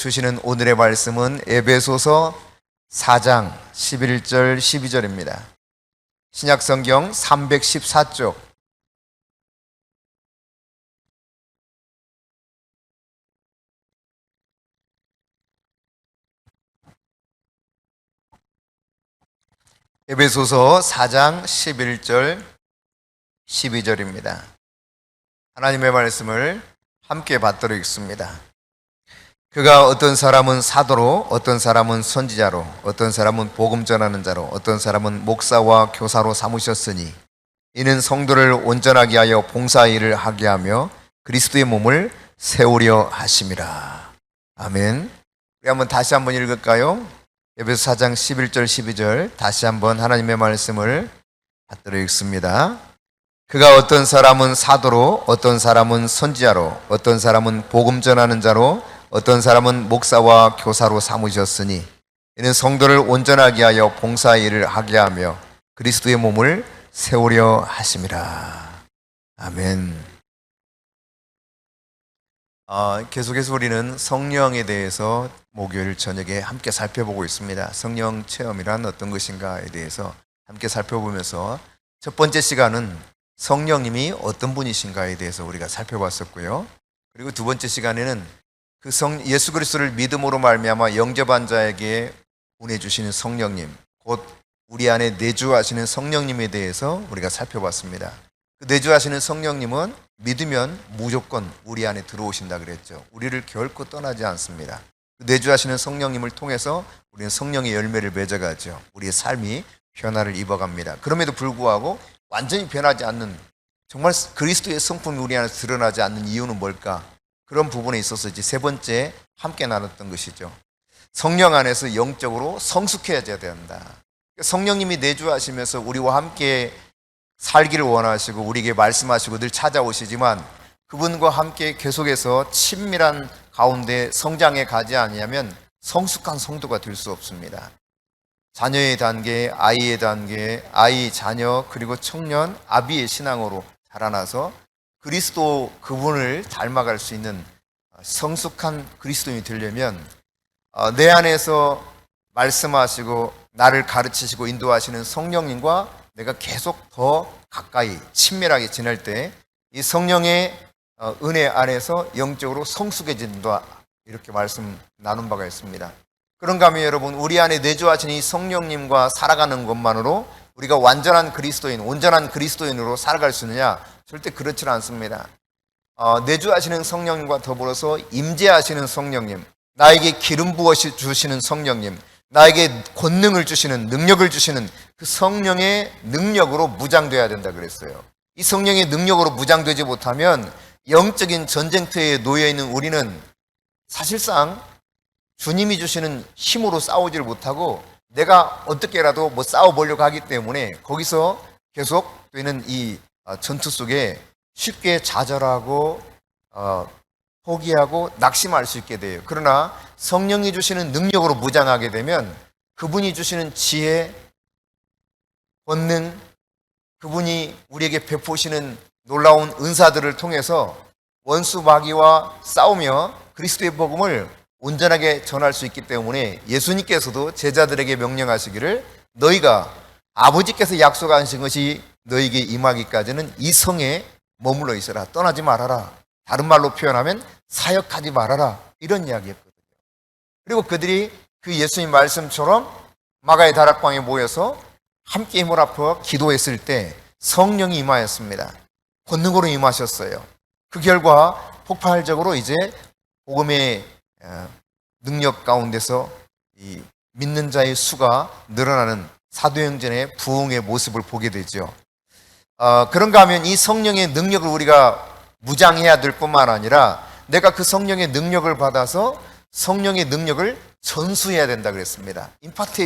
주시는 오늘의 말씀은 에베소서 4장 11절 12절입니다. 신약성경 314쪽 에베소서 4장 11절 12절입니다. 하나님의 말씀을 함께 받도록 읽습니다. 그가 어떤 사람은 사도로, 어떤 사람은 선지자로, 어떤 사람은 복음 전하는 자로, 어떤 사람은 목사와 교사로 삼으셨으니 이는 성도를 온전하게 하여 봉사일을 하게 하며 그리스도의 몸을 세우려 하심이라. 아멘. 우리 한번 다시 한번 읽을까요? 에베소 4장 11절 12절 다시 한번 하나님의 말씀을 받도록 읽습니다. 그가 어떤 사람은 사도로, 어떤 사람은 선지자로, 어떤 사람은 복음 전하는 자로, 어떤 사람은 목사와 교사로 삼으셨으니 이는 성도를 온전하게 하여 봉사일을 하게 하며 그리스도의 몸을 세우려 하심이라. 아멘. 계속해서 우리는 성령에 대해서 목요일 저녁에 함께 살펴보고 있습니다. 성령 체험이란 어떤 것인가에 대해서 함께 살펴보면서 첫 번째 시간은 성령님이 어떤 분이신가에 대해서 우리가 살펴봤었고요. 그리고 두 번째 시간에는 그 예수 그리스도를 믿음으로 말미암아 영접한 자에게 보내주시는 성령님, 곧 우리 안에 내주하시는 성령님에 대해서 우리가 살펴봤습니다. 그 내주하시는 성령님은 믿으면 무조건 우리 안에 들어오신다 그랬죠. 우리를 결코 떠나지 않습니다. 그 내주하시는 성령님을 통해서 우리는 성령의 열매를 맺어가죠. 우리의 삶이 변화를 입어갑니다. 그럼에도 불구하고 완전히 변하지 않는, 정말 그리스도의 성품이 우리 안에서 드러나지 않는 이유는 뭘까? 그런 부분에 있어서 이제 세 번째 함께 나눴던 것이죠. 성령 안에서 영적으로 성숙해져야 된다. 성령님이 내주하시면서 우리와 함께 살기를 원하시고 우리에게 말씀하시고 늘 찾아오시지만 그분과 함께 계속해서 친밀한 가운데 성장해 가지 아니하면 성숙한 성도가 될 수 없습니다. 자녀의 단계, 아이의 단계, 아이, 자녀, 그리고 청년, 아비의 신앙으로 자라나서 그리스도 그분을 닮아갈 수 있는 성숙한 그리스도인이 되려면 내 안에서 말씀하시고 나를 가르치시고 인도하시는 성령님과 내가 계속 더 가까이 친밀하게 지낼 때 이 성령의 은혜 안에서 영적으로 성숙해진다, 이렇게 말씀 나눈 바가 있습니다. 그런가 하면 여러분, 우리 안에 내주하신 이 성령님과 살아가는 것만으로 우리가 완전한 그리스도인, 온전한 그리스도인으로 살아갈 수 있느냐? 절대 그렇지 않습니다. 내주하시는 성령님과 더불어서 임재하시는 성령님, 나에게 기름 부어 주시는 성령님, 나에게 권능을 주시는, 능력을 주시는 그 성령의 능력으로 무장돼야 된다 그랬어요. 이 성령의 능력으로 무장되지 못하면 영적인 전쟁터에 놓여있는 우리는 사실상 주님이 주시는 힘으로 싸우지를 못하고 내가 어떻게라도 싸워보려고 하기 때문에 거기서 계속 되는 이 전투 속에 쉽게 좌절하고 포기하고 낙심할 수 있게 돼요. 그러나 성령이 주시는 능력으로 무장하게 되면 그분이 주시는 지혜, 권능, 그분이 우리에게 베푸시는 놀라운 은사들을 통해서 원수 마귀와 싸우며 그리스도의 복음을 온전하게 전할 수 있기 때문에 예수님께서도 제자들에게 명령하시기를 너희가 아버지께서 약속하신 것이 너희에게 임하기까지는 이 성에 머물러 있어라. 떠나지 말아라. 다른 말로 표현하면 사역하지 말아라. 이런 이야기였거든요. 그리고 그들이 그 예수님 말씀처럼 마가의 다락방에 모여서 함께 힘을 합쳐 기도했을 때 성령이 임하였습니다. 권능으로 임하셨어요. 그 결과 폭발적으로 이제 복음의 능력 가운데서 이 믿는 자의 수가 늘어나는 사도행전의 부흥의 모습을 보게 되죠. 그런가 하면 이 성령의 능력을 우리가 무장해야 될 뿐만 아니라 내가 그 성령의 능력을 받아서 성령의 능력을 전수해야 된다 그랬습니다. 임파트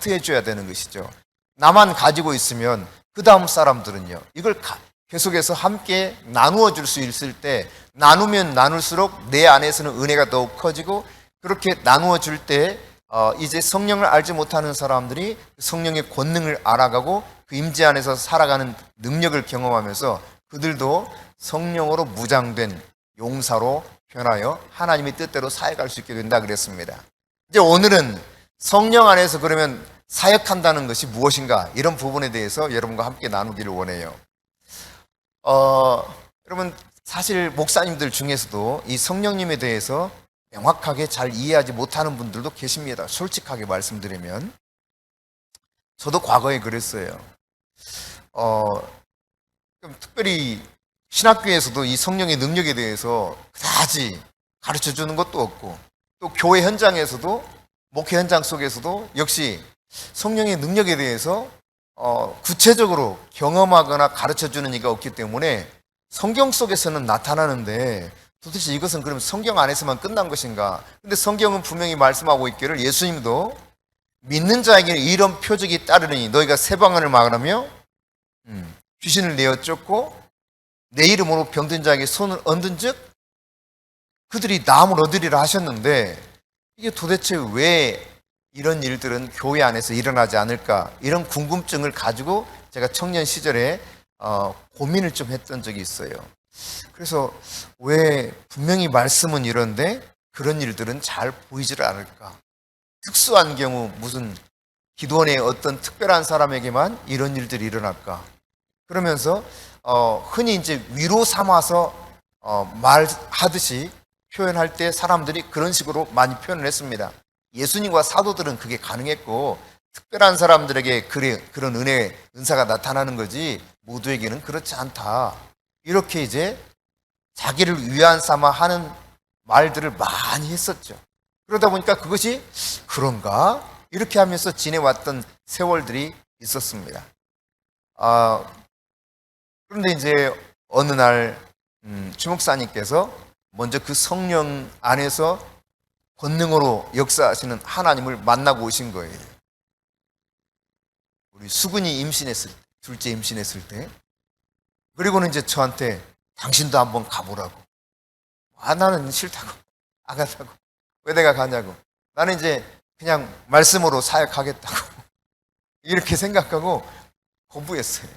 해줘야 되는 것이죠. 나만 가지고 있으면 그 다음 사람들은요, 이걸 계속해서 함께 나누어 줄 수 있을 때 나누면 나눌수록 내 안에서는 은혜가 더욱 커지고 그렇게 나누어 줄 때 이제 성령을 알지 못하는 사람들이 성령의 권능을 알아가고 그 임재 안에서 살아가는 능력을 경험하면서 그들도 성령으로 무장된 용사로 변하여 하나님의 뜻대로 사역할 수 있게 된다 그랬습니다. 이제 오늘은 성령 안에서 그러면 사역한다는 것이 무엇인가, 이런 부분에 대해서 여러분과 함께 나누기를 원해요. 여러분, 사실 목사님들 중에서도 이 성령님에 대해서 명확하게 잘 이해하지 못하는 분들도 계십니다. 솔직하게 말씀드리면 저도 과거에 그랬어요. 특별히 신학교에서도 이 성령의 능력에 대해서 그다지 가르쳐주는 것도 없고, 또 교회 현장에서도, 목회 현장 속에서도 역시 성령의 능력에 대해서 구체적으로 경험하거나 가르쳐주는 이가 없기 때문에 성경 속에서는 나타나는데 도대체 이것은 그럼 성경 안에서만 끝난 것인가? 근데 성경은 분명히 말씀하고 있기를, 예수님도 믿는 자에게는 이런 표적이 따르니 너희가 새 방언을 말하며 귀신을 내어 쫓고 내 이름으로 병든 자에게 손을 얹은 즉 그들이 나음을 얻으리라 하셨는데, 이게 도대체 왜 이런 일들은 교회 안에서 일어나지 않을까, 이런 궁금증을 가지고 제가 청년 시절에 고민을 좀 했던 적이 있어요. 그래서 왜 분명히 말씀은 이런데 그런 일들은 잘 보이지를 않을까? 특수한 경우 무슨 기도원의 어떤 특별한 사람에게만 이런 일들이 일어날까? 그러면서 흔히 이제 위로 삼아서 말하듯이 표현할 때 사람들이 그런 식으로 많이 표현을 했습니다. 예수님과 사도들은 그게 가능했고 특별한 사람들에게 그런 은사가 나타나는 거지 모두에게는 그렇지 않다. 이렇게 이제 자기를 위안 삼아 하는 말들을 많이 했었죠. 그러다 보니까 그것이 그런가? 이렇게 하면서 지내왔던 세월들이 있었습니다. 그런데 이제 어느 날 주목사님께서 먼저 그 성령 안에서 권능으로 역사하시는 하나님을 만나고 오신 거예요. 우리 수근이 임신했을 때, 둘째 임신했을 때. 그리고는 이제 저한테 당신도 한번 가보라고. 나는 싫다고, 안 간다고. 왜 내가 가냐고. 나는 이제 그냥 말씀으로 사역하겠다고 이렇게 생각하고 거부했어요.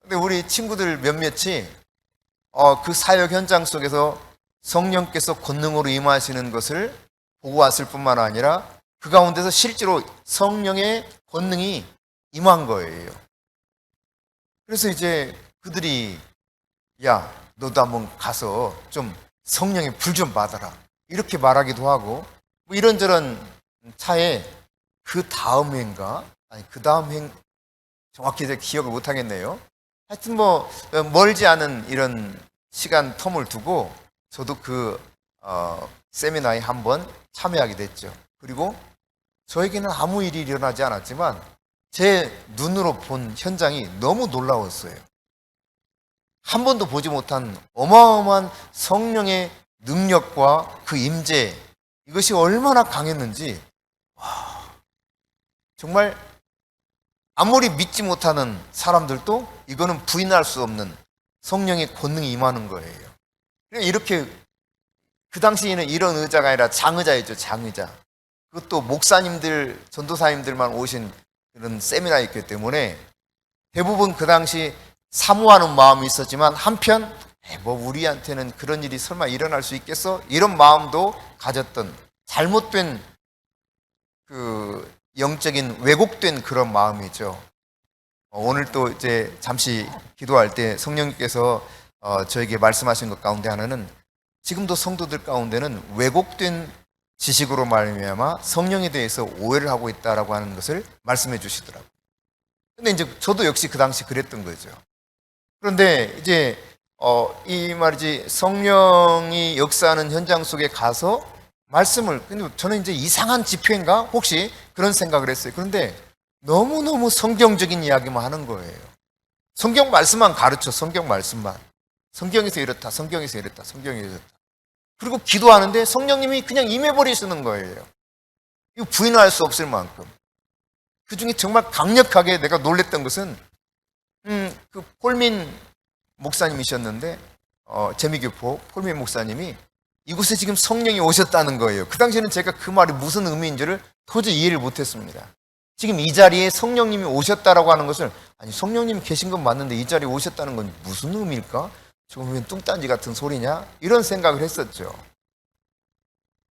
근데 우리 친구들 몇몇이 그 사역 현장 속에서 성령께서 권능으로 임하시는 것을 보고 왔을 뿐만 아니라 그 가운데서 실제로 성령의 권능이 임한 거예요. 그래서 이제 그들이 야, 너도 한번 가서 좀 성령의 불 좀 받아라, 이렇게 말하기도 하고, 뭐 이런저런 차에 그 다음 해인가? 아니, 그 다음 해, 정확히 이제 기억을 못 하겠네요. 하여튼 뭐 멀지 않은 이런 시간 텀을 두고 저도 그 세미나에 한번 참여하게 됐죠. 그리고 저에게는 아무 일이 일어나지 않았지만 제 눈으로 본 현장이 너무 놀라웠어요. 한 번도 보지 못한 어마어마한 성령의 능력과 그 임재, 이것이 얼마나 강했는지, 정말 아무리 믿지 못하는 사람들도 이거는 부인할 수 없는 성령의 권능이 임하는 거예요. 이렇게 그 당시에는 이런 의자가 아니라 장의자였죠. 장의자. 그것도 목사님들, 전도사님들만 오신 그런 세미나였기 때문에 대부분 그 당시 사모하는 마음이 있었지만 한편 뭐 우리한테는 그런 일이 설마 일어날 수 있겠어? 이런 마음도 가졌던, 잘못된 그 영적인 왜곡된 그런 마음이죠. 오늘 또 이제 잠시 기도할 때 성령님께서 저에게 말씀하신 것 가운데 하나는, 지금도 성도들 가운데는 왜곡된 지식으로 말미암아 성령에 대해서 오해를 하고 있다라고 하는 것을 말씀해 주시더라고요. 근데 이제 저도 역시 그 당시 그랬던 거죠. 그런데 이제 이 말이지, 성령이 역사하는 현장 속에 가서 말씀을, 근데 저는 이제 이상한 집회인가? 혹시 그런 생각을 했어요. 그런데 너무너무 성경적인 이야기만 하는 거예요. 성경 말씀만 가르쳐, 성경 말씀만. 성경에서 이렇다, 성경에서 이랬다, 성경에서 이랬다. 그리고 기도하는데 성령님이 그냥 임해버리시는 거예요. 이거 부인할 수 없을 만큼. 그 중에 정말 강력하게 내가 놀랬던 것은 그 폴민 목사님이셨는데 재미교포 폴민 목사님이 이곳에 지금 성령이 오셨다는 거예요. 그 당시에는 제가 그 말이 무슨 의미인지를 도저히 이해를 못했습니다. 지금 이 자리에 성령님이 오셨다라고 하는 것을, 아니 성령님이 계신 건 맞는데 이 자리에 오셨다는 건 무슨 의미일까? 저건 왜 뚱딴지 같은 소리냐? 이런 생각을 했었죠.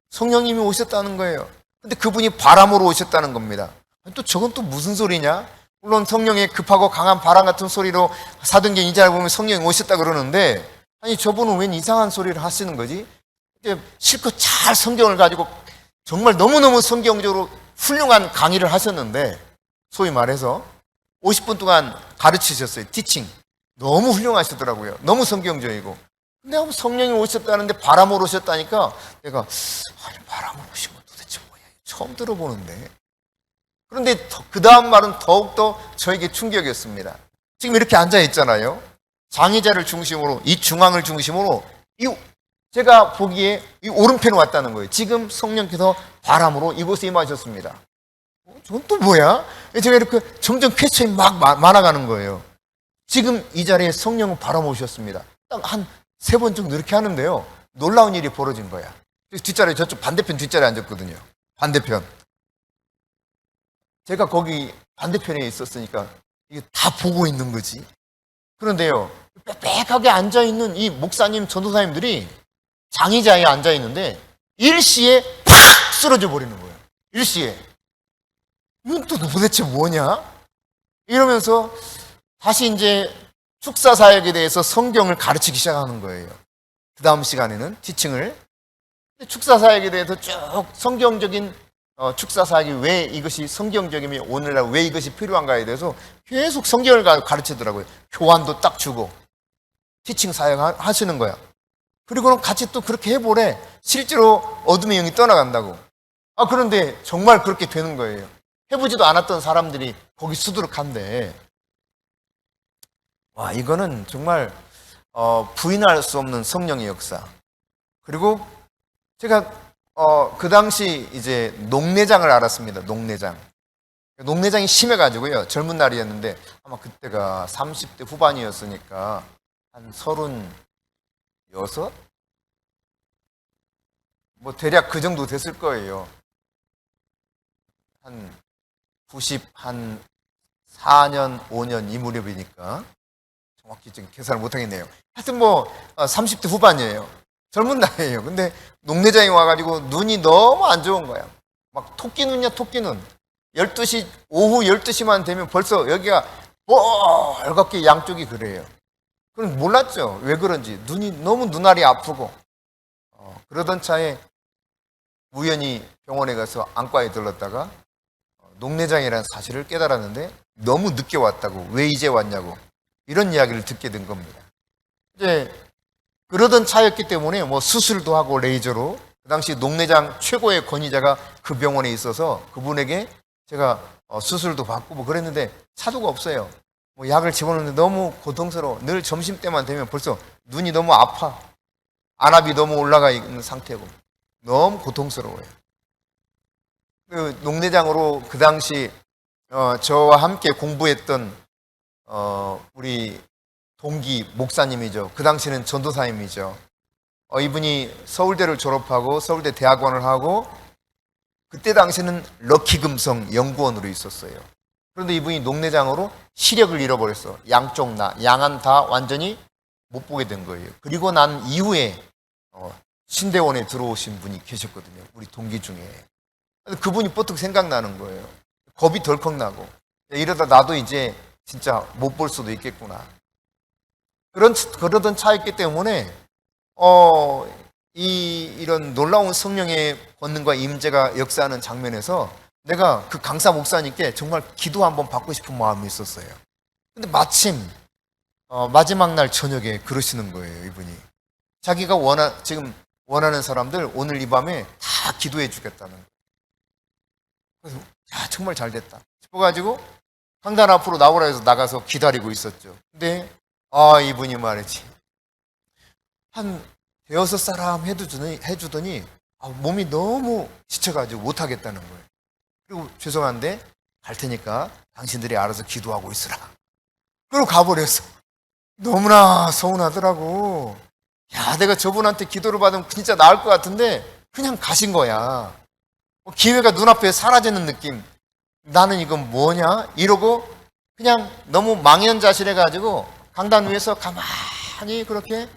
성령님이 오셨다는 거예요. 근데 그분이 바람으로 오셨다는 겁니다. 또 저건 또 무슨 소리냐? 물론 성령의 급하고 강한 바람 같은 소리로 사도행전 2장을 보면 성령이 오셨다 그러는데, 아니 저분은 웬 이상한 소리를 하시는 거지? 근데 실컷 잘 성경을 가지고 정말 너무너무 성경적으로 훌륭한 강의를 하셨는데, 소위 말해서 50분 동안 가르치셨어요. 티칭. 너무 훌륭하시더라고요. 너무 성경적이고. 근데 성령이 오셨다는데 바람으로 오셨다니까 내가, 아니 바람으로 오신 건 도대체 뭐야? 처음 들어보는데. 그런데 그 다음 말은 더욱더 저에게 충격이었습니다. 지금 이렇게 앉아 있잖아요. 장의자를 중심으로, 이 중앙을 중심으로, 제가 보기에 이 오른편에 왔다는 거예요. 지금 성령께서 바람으로 이곳에 임하셨습니다. 저건 또 뭐야? 제가 이렇게 점점 퀘스천이 막 많아가는 거예요. 지금 이 자리에 성령은 바람 오셨습니다. 딱 한 3번 정도 이렇게 하는데요. 놀라운 일이 벌어진 거야. 뒷자리에, 저쪽 반대편 뒷자리에 앉았거든요. 반대편. 제가 거기 반대편에 있었으니까 이게 다 보고 있는 거지. 그런데요, 빽빽하게 앉아있는 이 목사님, 전도사님들이 장의자에 앉아있는데 일시에 팍 쓰러져 버리는 거예요. 일시에. 이건 또 도대체 뭐냐? 이러면서 다시 이제 축사 사역에 대해서 성경을 가르치기 시작하는 거예요. 그 다음 시간에는 티칭을. 축사 사역에 대해서 쭉 성경적인 축사 사역이 왜 이것이 성경적이며 오늘날 왜 이것이 필요한가에 대해서 계속 성경을 가르치더라고요. 교환도 딱 주고 티칭 사역 하시는 거야. 그리고는 같이 또 그렇게 해보래. 실제로 어둠의 영이 떠나간다고. 그런데 정말 그렇게 되는 거예요. 해보지도 않았던 사람들이 거기 수두룩한데, 와, 이거는 정말 부인할 수 없는 성령의 역사. 그리고 제가 그 당시 이제 농내장을 알았습니다. 농내장이 심해가지고요. 젊은 날이었는데 아마 그때가 30대 후반이었으니까 한 36? 뭐 대략 그 정도 됐을 거예요. 한 4년, 5년 이 무렵이니까 정확히 지금 계산을 못하겠네요. 하여튼 뭐 30대 후반이에요. 젊은 나이에요. 근데 농내장이 와가지고 눈이 너무 안 좋은 거야. 막 토끼 눈이야, 토끼 눈. 오후 12시만 되면 벌써 여기가 빨갛게 양쪽이 그래요. 그럼 몰랐죠. 왜 그런지. 너무 눈알이 아프고. 그러던 차에 우연히 병원에 가서 안과에 들렀다가 농내장이라는 사실을 깨달았는데 너무 늦게 왔다고. 왜 이제 왔냐고. 이런 이야기를 듣게 된 겁니다. 이제 그러던 차였기 때문에 뭐 수술도 하고 레이저로, 그 당시 농내장 최고의 권위자가 그 병원에 있어서 그분에게 제가 수술도 받고 뭐 그랬는데 차도가 없어요. 뭐 약을 집어넣는데 너무 고통스러워. 늘 점심때만 되면 벌써 눈이 너무 아파. 안압이 너무 올라가 있는 상태고 너무 고통스러워요. 그 농내장으로 그 당시 저와 함께 공부했던 우리 동기 목사님이죠. 그 당시는 전도사님이죠. 이분이 서울대를 졸업하고 서울대 대학원을 하고 그때 당시는 럭키금성 연구원으로 있었어요. 그런데 이분이 농내장으로 시력을 잃어버렸어. 양쪽 양안 다 완전히 못 보게 된 거예요. 그리고 난 이후에 신대원에 들어오신 분이 계셨거든요. 우리 동기 중에. 그분이 뻗뜩 생각나는 거예요. 겁이 덜컥 나고. 이러다 나도 이제 진짜 못 볼 수도 있겠구나. 그러던 차였기 때문에 이런 놀라운 성령의 권능과 임재가 역사하는 장면에서 내가 그 강사 목사님께 정말 기도 한번 받고 싶은 마음이 있었어요. 근데 마침 마지막 날 저녁에 그러시는 거예요. 이분이 자기가 지금 원하는 사람들 오늘 이 밤에 다 기도해 주겠다는 거예요. 그래서 정말 잘 됐다 싶어가지고 강단 앞으로 나오라 해서 나가서 기다리고 있었죠. 근데 이분이 말이지 한 대여섯 사람 해주더니 몸이 너무 지쳐가지고 못하겠다는 거예요. 그리고 죄송한데 갈 테니까 당신들이 알아서 기도하고 있으라. 그리고 가버렸어. 너무나 서운하더라고. 내가 저분한테 기도를 받으면 진짜 나을 것 같은데 그냥 가신 거야. 기회가 눈앞에 사라지는 느낌. 나는 이건 뭐냐? 이러고 그냥 너무 망연자실해가지고 강단 위에서 가만히 그렇게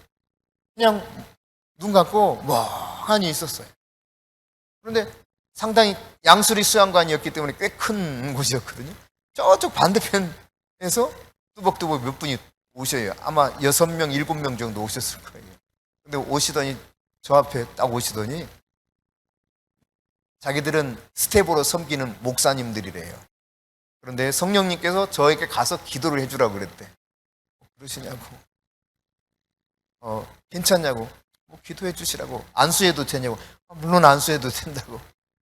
그냥 눈 감고 멍하니 있었어요. 그런데 상당히 양수리 수양관이었기 때문에 꽤 큰 곳이었거든요. 저쪽 반대편에서 뚜벅뚜벅 몇 분이 오셔요. 아마 6명, 7명 정도 오셨을 거예요. 근데 오시더니 저 앞에 딱 오시더니 자기들은 스텝으로 섬기는 목사님들이래요. 그런데 성령님께서 저에게 가서 기도를 해주라고 그랬대. 그러시냐고. 괜찮냐고. 뭐 기도해 주시라고. 안수해도 되냐고. 물론 안수해도 된다고.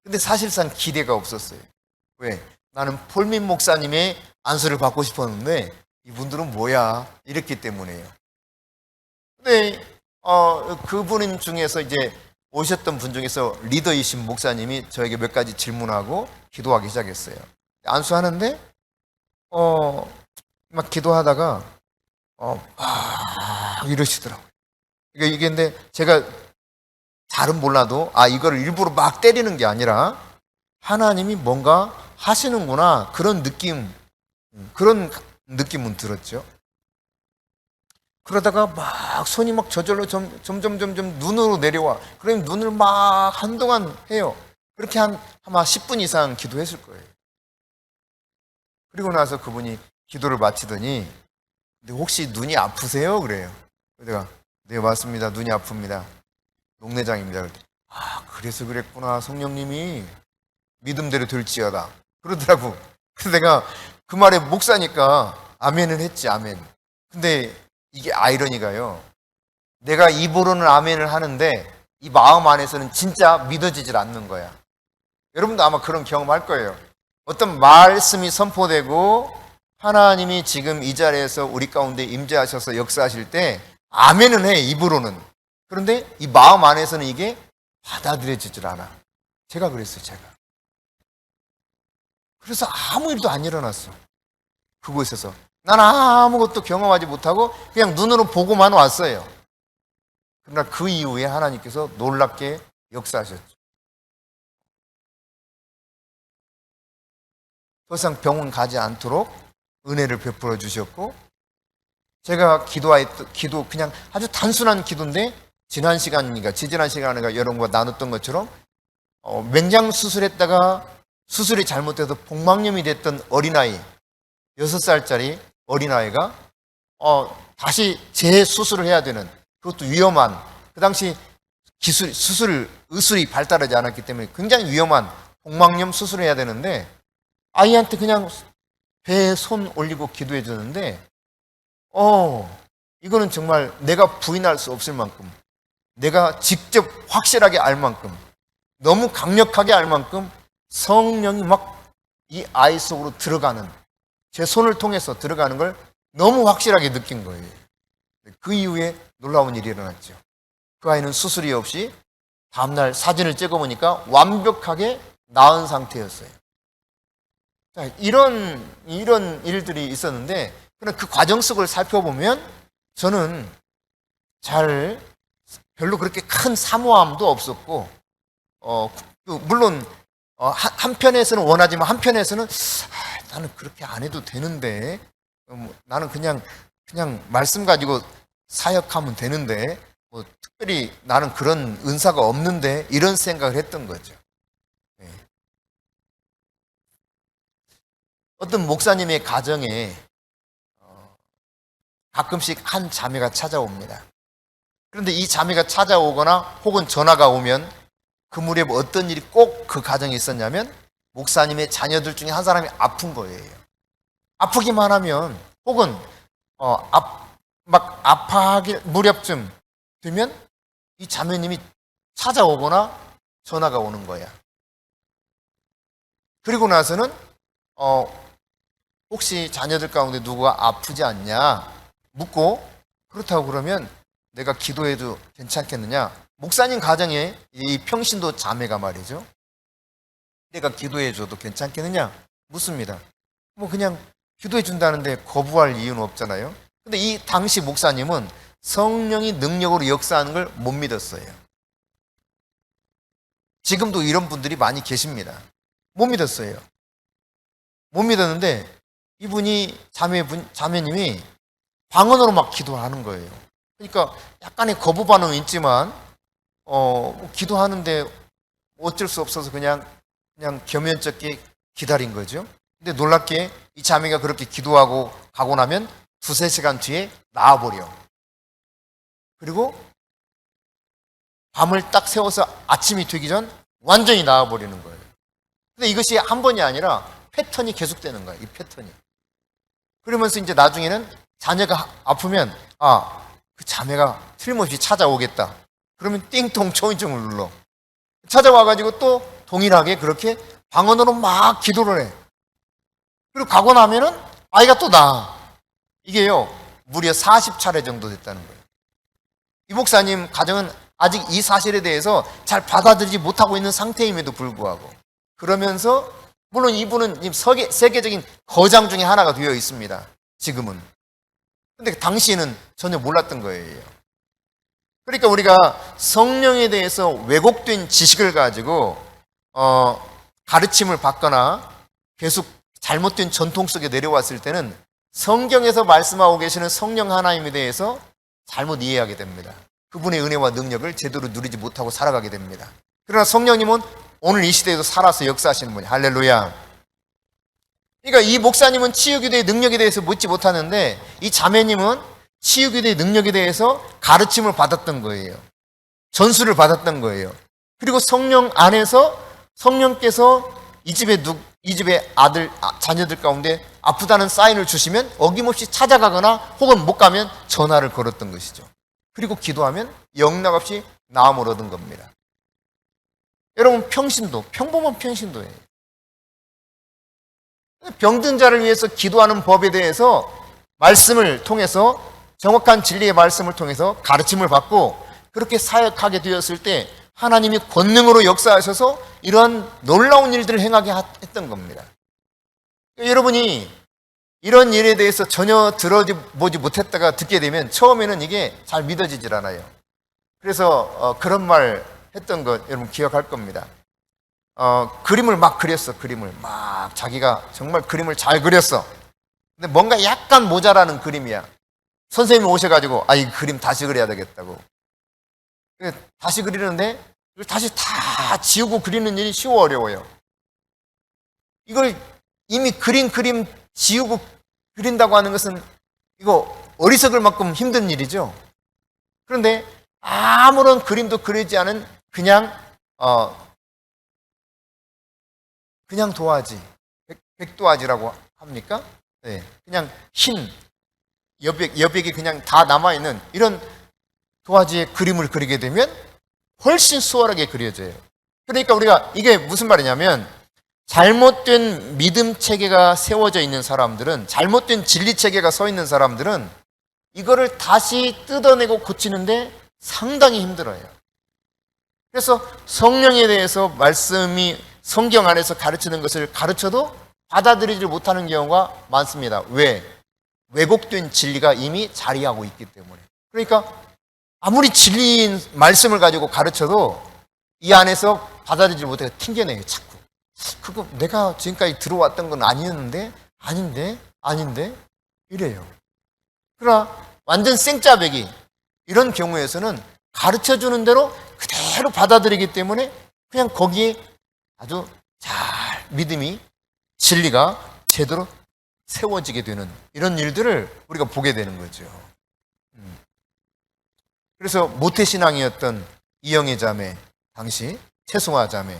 근데 사실상 기대가 없었어요. 왜? 나는 폴민 목사님의 안수를 받고 싶었는데 이분들은 뭐야? 이랬기 때문에요. 근데 그분 중에서 이제 오셨던 분 중에서 리더이신 목사님이 저에게 몇 가지 질문하고 기도하기 시작했어요. 안수하는데 막 기도하다가 이러시더라고요. 그러니까 이게 근데 제가 잘은 몰라도 이거를 일부러 막 때리는 게 아니라 하나님이 뭔가 하시는구나 그런 느낌은 들었죠. 그러다가 막 손이 막 저절로 점점 눈으로 내려와. 그럼 눈을 막 한동안 해요. 그렇게 아마 10분 이상 기도했을 거예요. 그리고 나서 그분이 기도를 마치더니 근데 혹시 눈이 아프세요? 그래요. 내가 네 맞습니다. 눈이 아픕니다. 녹내장입니다. 그래서 그랬구나. 성령님이 믿음대로 될지어다. 그러더라고. 그래서 내가 그 말에 목사니까 아멘을 했지. 아멘. 근데 이게 아이러니가요. 내가 입으로는 아멘을 하는데 이 마음 안에서는 진짜 믿어지질 않는 거야. 여러분도 아마 그런 경험할 거예요. 어떤 말씀이 선포되고 하나님이 지금 이 자리에서 우리 가운데 임재하셔서 역사하실 때 아멘은 해, 입으로는. 그런데 이 마음 안에서는 이게 받아들여지질 않아. 제가 그랬어요, 제가. 그래서 아무 일도 안 일어났어. 그곳에서. 난 아무것도 경험하지 못하고 그냥 눈으로 보고만 왔어요. 그러나 그 이후에 하나님께서 놀랍게 역사하셨죠. 더 이상 병원 가지 않도록 은혜를 베풀어 주셨고, 제가 기도 그냥 아주 단순한 기도인데 지지난 시간에 여러분과 나눴던 것처럼 맹장 수술했다가 수술이 잘못돼서 복막염이 됐던 어린아이 6살짜리 어린아이가 다시 재수술을 해야 되는, 그것도 위험한, 그 당시 의술이 발달하지 않았기 때문에 굉장히 위험한 복막염 수술을 해야 되는데 아이한테 그냥 배에 손 올리고 기도해 주는데 이거는 정말 내가 부인할 수 없을 만큼, 내가 직접 확실하게 알 만큼, 너무 강력하게 알 만큼 성령이 막 이 아이 속으로 들어가는, 제 손을 통해서 들어가는 걸 너무 확실하게 느낀 거예요. 그 이후에 놀라운 일이 일어났죠. 그 아이는 수술이 없이 다음날 사진을 찍어보니까 완벽하게 나은 상태였어요. 자, 이런 일들이 있었는데, 그런 그 과정 속을 살펴보면 저는 별로 그렇게 큰 사모함도 없었고, 물론 한편에서는 원하지만 한편에서는 나는 그렇게 안 해도 되는데, 나는 그냥 말씀 가지고 사역하면 되는데, 특별히 나는 그런 은사가 없는데, 이런 생각을 했던 거죠. 네. 어떤 목사님의 가정에 가끔씩 한 자매가 찾아옵니다. 그런데 이 자매가 찾아오거나 혹은 전화가 오면 그 무렵 어떤 일이 꼭 그 가정에 있었냐면 목사님의 자녀들 중에 한 사람이 아픈 거예요. 아프기만 하면 혹은 막 아파하길 무렵쯤 되면 이 자매님이 찾아오거나 전화가 오는 거야. 그리고 나서는 혹시 자녀들 가운데 누구가 아프지 않냐 묻고, 그렇다고 그러면 내가 기도해도 괜찮겠느냐? 목사님 가정에 이 평신도 자매가 말이죠. 내가 기도해줘도 괜찮겠느냐? 묻습니다. 그냥 기도해 준다는데 거부할 이유는 없잖아요. 근데 이 당시 목사님은 성령이 능력으로 역사하는 걸 못 믿었어요. 지금도 이런 분들이 많이 계십니다. 못 믿었어요. 못 믿었는데 이분이 자매님이 방언으로 막 기도하는 거예요. 그러니까 약간의 거부 반응은 있지만 기도하는데 어쩔 수 없어서 그냥 겸연쩍게 기다린 거죠. 근데 놀랍게 이 자매가 그렇게 기도하고 가고 나면 두세 시간 뒤에 나와버려. 그리고 밤을 딱 세워서 아침이 되기 전 완전히 나와버리는 거예요. 근데 이것이 한 번이 아니라 패턴이 계속되는 거예요. 이 패턴이. 그러면서 이제 나중에는 자녀가 아프면 그 자매가 틀림없이 찾아오겠다. 그러면 띵통 초인종을 눌러. 찾아와가지고 또 동일하게 그렇게 방언으로 막 기도를 해. 그리고 가고 나면은 아이가 또 나아. 이게요, 무려 40차례 정도 됐다는 거예요. 이 목사님 가정은 아직 이 사실에 대해서 잘 받아들이지 못하고 있는 상태임에도 불구하고, 그러면서 물론 이분은 세계적인 거장 중에 하나가 되어 있습니다. 지금은. 근데 당시에는 전혀 몰랐던 거예요. 그러니까 우리가 성령에 대해서 왜곡된 지식을 가지고 가르침을 받거나 계속 잘못된 전통 속에 내려왔을 때는 성경에서 말씀하고 계시는 성령 하나님에 대해서 잘못 이해하게 됩니다. 그분의 은혜와 능력을 제대로 누리지 못하고 살아가게 됩니다. 그러나 성령님은 오늘 이 시대에도 살아서 역사하시는 분이 할렐루야. 그러니까 이 목사님은 치유기도의 능력에 대해서 묻지 못하는데 이 자매님은 치유기도의 능력에 대해서 가르침을 받았던 거예요. 전수를 받았던 거예요. 그리고 성령 안에서 성령께서 이 집의 자녀들 가운데 아프다는 사인을 주시면 어김없이 찾아가거나 혹은 못 가면 전화를 걸었던 것이죠. 그리고 기도하면 영락없이 나음을 얻은 겁니다. 여러분, 평범한 평신도예요. 병든 자를 위해서 기도하는 법에 대해서 말씀을 통해서, 정확한 진리의 말씀을 통해서 가르침을 받고 그렇게 사역하게 되었을 때 하나님이 권능으로 역사하셔서 이러한 놀라운 일들을 행하게 했던 겁니다. 여러분이 이런 일에 대해서 전혀 들어보지 못했다가 듣게 되면 처음에는 이게 잘 믿어지질 않아요. 그래서 그런 말 했던 것 여러분 기억할 겁니다. 그림을 막 그렸어. 그림을 막 자기가 정말 그림을 잘 그렸어. 근데 뭔가 약간 모자라는 그림이야. 선생님이 오셔가지고 이 그림 다시 그려야 되겠다고. 다시 그리는데 이걸 다시 다 지우고 그리는 일이 쉬워 어려워요. 이걸 이미 그린 그림 지우고 그린다고 하는 것은 이거 어리석을 만큼 힘든 일이죠. 그런데 아무런 그림도 그리지 않은 그냥 도화지, 백도화지라고 합니까? 네, 그냥 흰 여백이 그냥 다 남아있는 이런 도화지의 그림을 그리게 되면 훨씬 수월하게 그려져요. 그러니까 우리가 이게 무슨 말이냐면 잘못된 믿음 체계가 세워져 있는 사람들은, 잘못된 진리 체계가 서 있는 사람들은 이거를 다시 뜯어내고 고치는데 상당히 힘들어요. 그래서 성령에 대해서 말씀이 성경 안에서 가르치는 것을 가르쳐도 받아들이지 못하는 경우가 많습니다. 왜? 왜곡된 진리가 이미 자리하고 있기 때문에. 그러니까 아무리 진리인 말씀을 가지고 가르쳐도 이 안에서 받아들이지 못해서 튕겨내요. 자꾸. 그거 내가 지금까지 들어왔던 건 아니었는데, 아닌데 이래요. 그러나 완전 생짜배기 이런 경우에서는 가르쳐주는 대로 그대로 받아들이기 때문에 그냥 거기에 아주 잘 믿음이, 진리가 제대로 세워지게 되는 이런 일들을 우리가 보게 되는 거죠. 그래서 모태신앙이었던 이영애 자매, 당시 최송화 자매,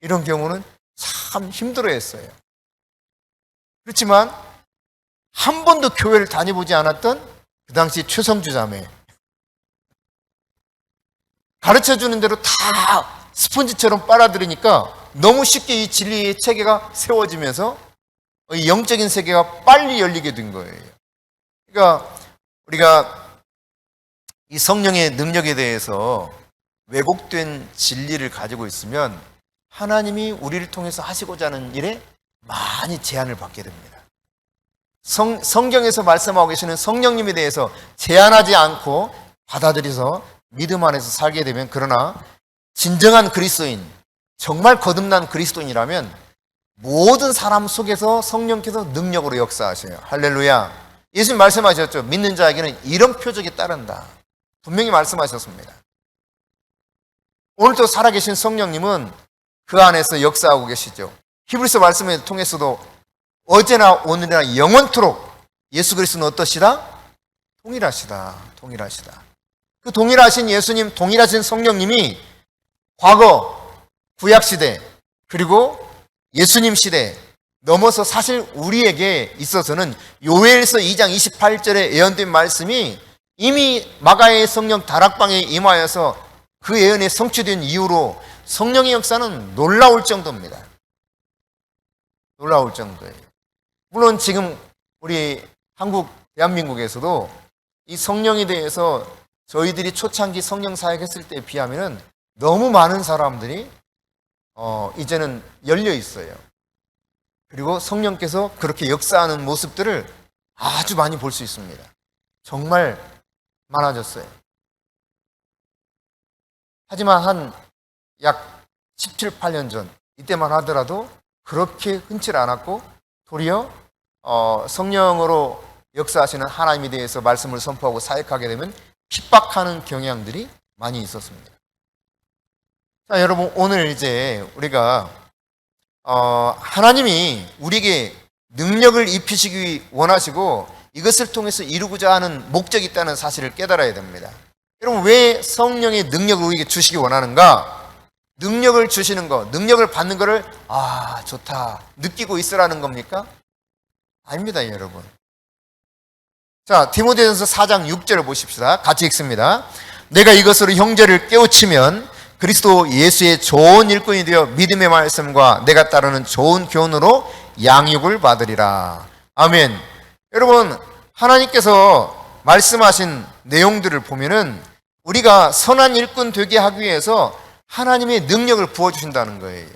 이런 경우는 참 힘들어했어요. 그렇지만 한 번도 교회를 다녀보지 않았던 그 당시 최성주 자매, 가르쳐주는 대로 다 스펀지처럼 빨아들이니까 너무 쉽게 이 진리의 체계가 세워지면서 이 영적인 세계가 빨리 열리게 된 거예요. 그러니까 우리가 이 성령의 능력에 대해서 왜곡된 진리를 가지고 있으면 하나님이 우리를 통해서 하시고자 하는 일에 많이 제한을 받게 됩니다. 성경에서 말씀하고 계시는 성령님에 대해서 제한하지 않고 받아들여서 믿음 안에서 살게 되면, 그러나 진정한 그리스도인, 정말 거듭난 그리스도인이라면 모든 사람 속에서 성령께서 능력으로 역사하셔요. 할렐루야. 예수님 말씀하셨죠. 믿는 자에게는 이런 표적이 따른다. 분명히 말씀하셨습니다. 오늘도 살아계신 성령님은 그 안에서 역사하고 계시죠. 히브리서 말씀을 통해서도 어제나 오늘이나 영원토록 예수 그리스도는 어떠시다? 동일하시다. 그 동일하신 예수님, 동일하신 성령님이 과거, 구약시대, 그리고 예수님 시대 넘어서 사실 우리에게 있어서는 요엘서 2장 28절에 예언된 말씀이 이미 마가의 성령 다락방에 임하여서 그 예언이 성취된 이후로 성령의 역사는 놀라울 정도입니다. 놀라울 정도예요. 물론 지금 우리 한국, 대한민국에서도 이 성령에 대해서 저희들이 초창기 성령 사역했을 때에 비하면 너무 많은 사람들이 이제는 열려 있어요. 그리고 성령께서 그렇게 역사하는 모습들을 아주 많이 볼 수 있습니다. 정말 많아졌어요. 하지만 한 약 17, 8년 전 이때만 하더라도 그렇게 흔치 않았고 도리어 성령으로 역사하시는 하나님에 대해서 말씀을 선포하고 사역하게 되면 핍박하는 경향들이 많이 있었습니다. 자, 여러분, 오늘 이제 우리가 하나님이 우리에게 능력을 입히시기 원하시고 이것을 통해서 이루고자 하는 목적이 있다는 사실을 깨달아야 됩니다. 여러분, 왜 성령의 능력을 우리에게 주시기 원하는가? 능력을 주시는 것, 능력을 받는 것을 좋다 느끼고 있으라는 겁니까? 아닙니다, 여러분. 자, 디모데전서 4장 6절을 보십시다. 같이 읽습니다. 내가 이것으로 형제를 깨우치면 그리스도 예수의 좋은 일꾼이 되어 믿음의 말씀과 내가 따르는 좋은 교훈으로 양육을 받으리라. 아멘. 여러분, 하나님께서 말씀하신 내용들을 보면은 우리가 선한 일꾼 되게 하기 위해서 하나님의 능력을 부어주신다는 거예요.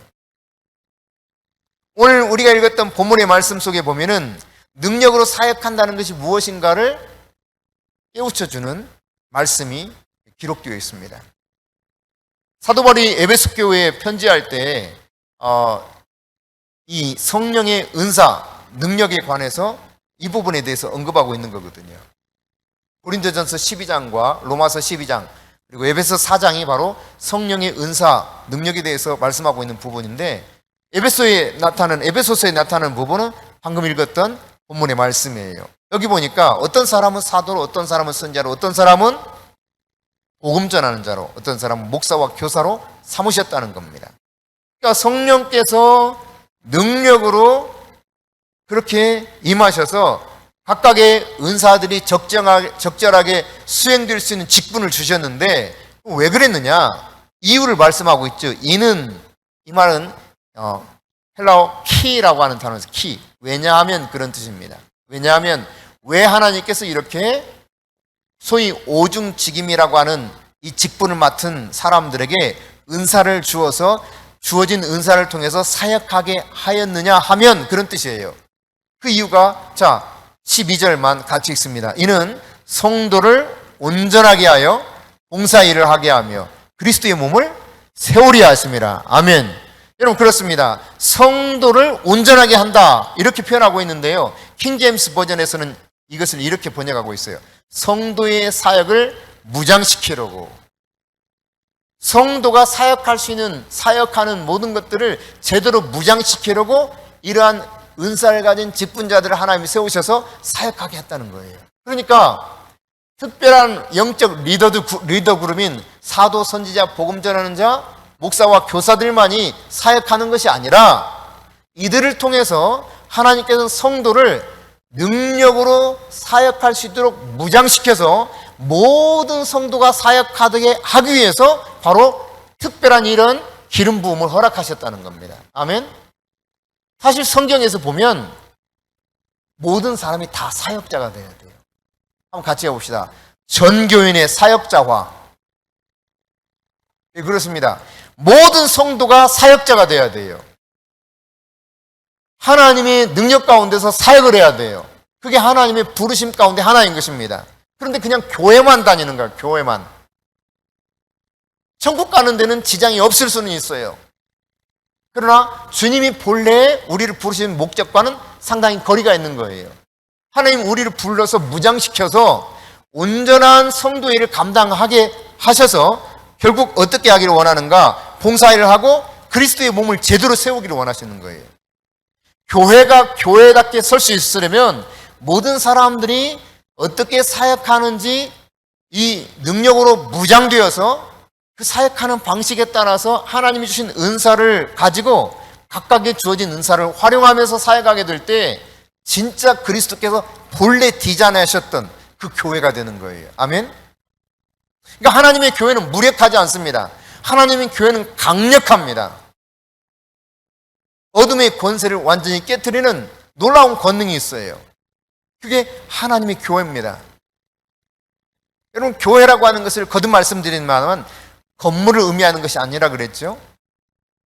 오늘 우리가 읽었던 본문의 말씀 속에 보면은 능력으로 사역한다는 것이 무엇인가를 깨우쳐주는 말씀이 기록되어 있습니다. 사도 바울이 에베소 교회에 편지할 때 이 성령의 은사, 능력에 관해서 이 부분에 대해서 언급하고 있는 거거든요. 고린도전서 12장과 로마서 12장 그리고 에베소 4장이 바로 성령의 은사, 능력에 대해서 말씀하고 있는 부분인데 에베소서에 나타나는 부분은 방금 읽었던 본문의 말씀이에요. 여기 보니까 어떤 사람은 사도로, 어떤 사람은 선자로, 어떤 사람은 복음 전하는 자로, 어떤 사람은 목사와 교사로 삼으셨다는 겁니다. 그러니까 성령께서 능력으로 그렇게 임하셔서 각각의 은사들이 적절하게 수행될 수 있는 직분을 주셨는데 왜 그랬느냐? 이유를 말씀하고 있죠. 이 말은 헬라어 키라고 하는 단어에서 키. 왜냐하면 그런 뜻입니다. 왜냐하면 왜 하나님께서 이렇게 소위 오중직임이라고 하는 이 직분을 맡은 사람들에게 은사를 주어서 주어진 은사를 통해서 사역하게 하였느냐 하면 그런 뜻이에요. 그 이유가 12절만 같이 읽습니다. 이는 성도를 온전하게 하여 봉사일을 하게 하며 그리스도의 몸을 세우려 하심이라. 아멘. 여러분, 그렇습니다. 성도를 온전하게 한다 이렇게 표현하고 있는데요, 킹제임스 버전에서는 이것을 이렇게 번역하고 있어요. 성도의 사역을 무장시키려고, 성도가 사역할 수 있는, 사역하는 모든 것들을 제대로 무장시키려고 이러한 은사를 가진 직분자들을 하나님이 세우셔서 사역하게 했다는 거예요. 그러니까 특별한 영적 리더 그룹인 사도, 선지자, 복음 전하는 자, 목사와 교사들만이 사역하는 것이 아니라 이들을 통해서 하나님께서 성도를 능력으로 사역할 수 있도록 무장시켜서 모든 성도가 사역하게 하기 위해서 바로 특별한 이런 기름 부음을 허락하셨다는 겁니다. 아멘. 사실 성경에서 보면 모든 사람이 다 사역자가 되어야 돼요. 한번 같이 해봅시다. 전교인의 사역자화. 네, 그렇습니다. 모든 성도가 사역자가 되어야 돼요. 하나님의 능력 가운데서 사역을 해야 돼요. 그게 하나님의 부르심 가운데 하나인 것입니다. 그런데 그냥 교회만 다니는 거예요. 교회만. 천국 가는 데는 지장이 없을 수는 있어요. 그러나 주님이 본래 우리를 부르신 목적과는 상당히 거리가 있는 거예요. 하나님 우리를 불러서 무장시켜서 온전한 성도 일을 감당하게 하셔서 결국 어떻게 하기를 원하는가? 봉사일을 하고 그리스도의 몸을 제대로 세우기를 원하시는 거예요. 교회가 교회답게 설 수 있으려면 모든 사람들이 어떻게 사역하는지 이 능력으로 무장되어서 그 사역하는 방식에 따라서 하나님이 주신 은사를 가지고 각각의 주어진 은사를 활용하면서 사역하게 될 때 진짜 그리스도께서 본래 디자인하셨던 그 교회가 되는 거예요. 아멘? 그러니까 하나님의 교회는 무력하지 않습니다. 하나님의 교회는 강력합니다. 어둠의 권세를 완전히 깨트리는 놀라운 권능이 있어요. 그게 하나님의 교회입니다. 여러분, 교회라고 하는 것을 거듭 말씀드리지만 건물을 의미하는 것이 아니라 그랬죠.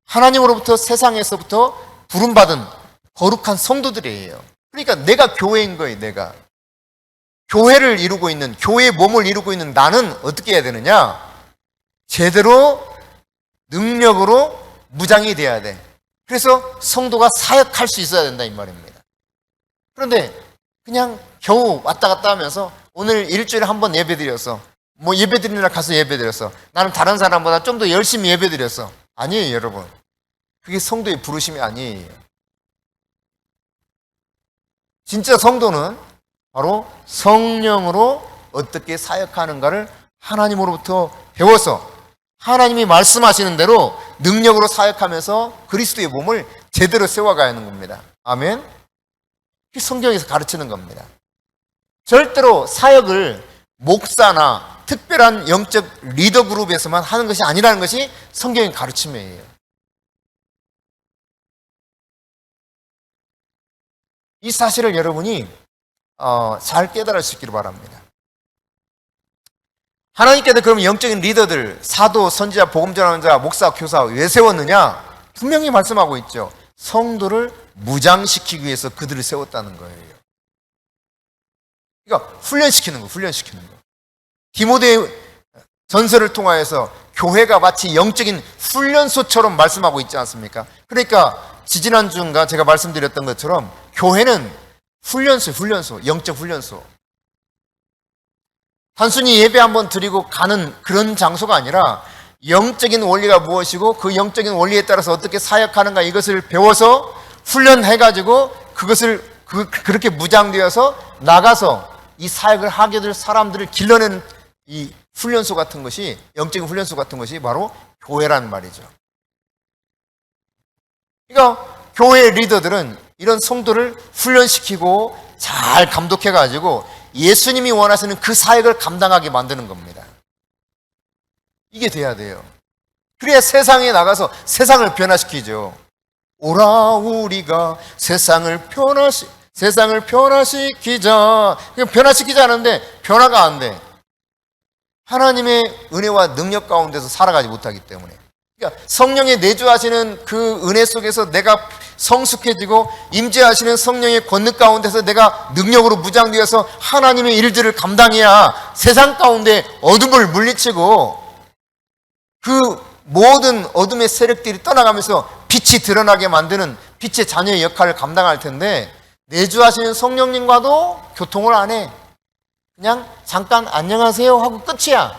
하나님으로부터 세상에서부터 부름받은 거룩한 성도들이에요. 그러니까 내가 교회인 거예요. 내가 교회를 이루고 있는, 교회의 몸을 이루고 있는 나는 어떻게 해야 되느냐? 제대로 능력으로 무장이 돼야 돼. 그래서 성도가 사역할 수 있어야 된다 이 말입니다. 그런데 그냥 겨우 왔다 갔다 하면서 오늘 일주일에 한 번 예배드렸어. 뭐 예배드리는 날 가서 예배드렸어. 나는 다른 사람보다 좀 더 열심히 예배드렸어. 아니에요, 여러분. 그게 성도의 부르심이 아니에요. 진짜 성도는 바로 성령으로 어떻게 사역하는가를 하나님으로부터 배워서 하나님이 말씀하시는 대로 능력으로 사역하면서 그리스도의 몸을 제대로 세워가야 하는 겁니다. 아멘? 그게 성경에서 가르치는 겁니다. 절대로 사역을 목사나 특별한 영적 리더 그룹에서만 하는 것이 아니라는 것이 성경의 가르침이에요. 이 사실을 여러분이 잘 깨달을 수 있기를 바랍니다. 하나님께서 그럼 영적인 리더들, 사도, 선지자, 복음 전하는 자, 목사, 교사 왜 세웠느냐? 분명히 말씀하고 있죠. 성도를 무장시키기 위해서 그들을 세웠다는 거예요. 그러니까 훈련시키는 거, 훈련시키는 거. 디모데 전설을 통하여서 교회가 마치 영적인 훈련소처럼 말씀하고 있지 않습니까? 그러니까 지지난주인가 제가 말씀드렸던 것처럼 교회는 훈련소, 영적 훈련소. 단순히 예배 한번 드리고 가는 그런 장소가 아니라 영적인 원리가 무엇이고 그 영적인 원리에 따라서 어떻게 사역하는가 이것을 배워서 훈련해가지고 그것을 그렇게 무장되어서 나가서 이 사역을 하게 될 사람들을 길러내는 이 훈련소 같은 것이, 영적인 훈련소 같은 것이 바로 교회란 말이죠. 그러니까 교회 리더들은 이런 성도를 훈련시키고 잘 감독해가지고 예수님이 원하시는 그 사역을 감당하게 만드는 겁니다. 이게 돼야 돼요. 그래야 세상에 나가서 세상을 변화시키죠. 오라 우리가 세상을 변화시키자. 변화시키지 않는데 변화가 안 돼. 하나님의 은혜와 능력 가운데서 살아가지 못하기 때문에. 그러니까 성령의 내주하시는 그 은혜 속에서 내가 성숙해지고 임재하시는 성령의 권능 가운데서 내가 능력으로 무장되어서 하나님의 일들을 감당해야 세상 가운데 어둠을 물리치고 그 모든 어둠의 세력들이 떠나가면서 빛이 드러나게 만드는 빛의 자녀의 역할을 감당할 텐데 내주하시는 성령님과도 교통을 안 해. 그냥 잠깐 안녕하세요 하고 끝이야.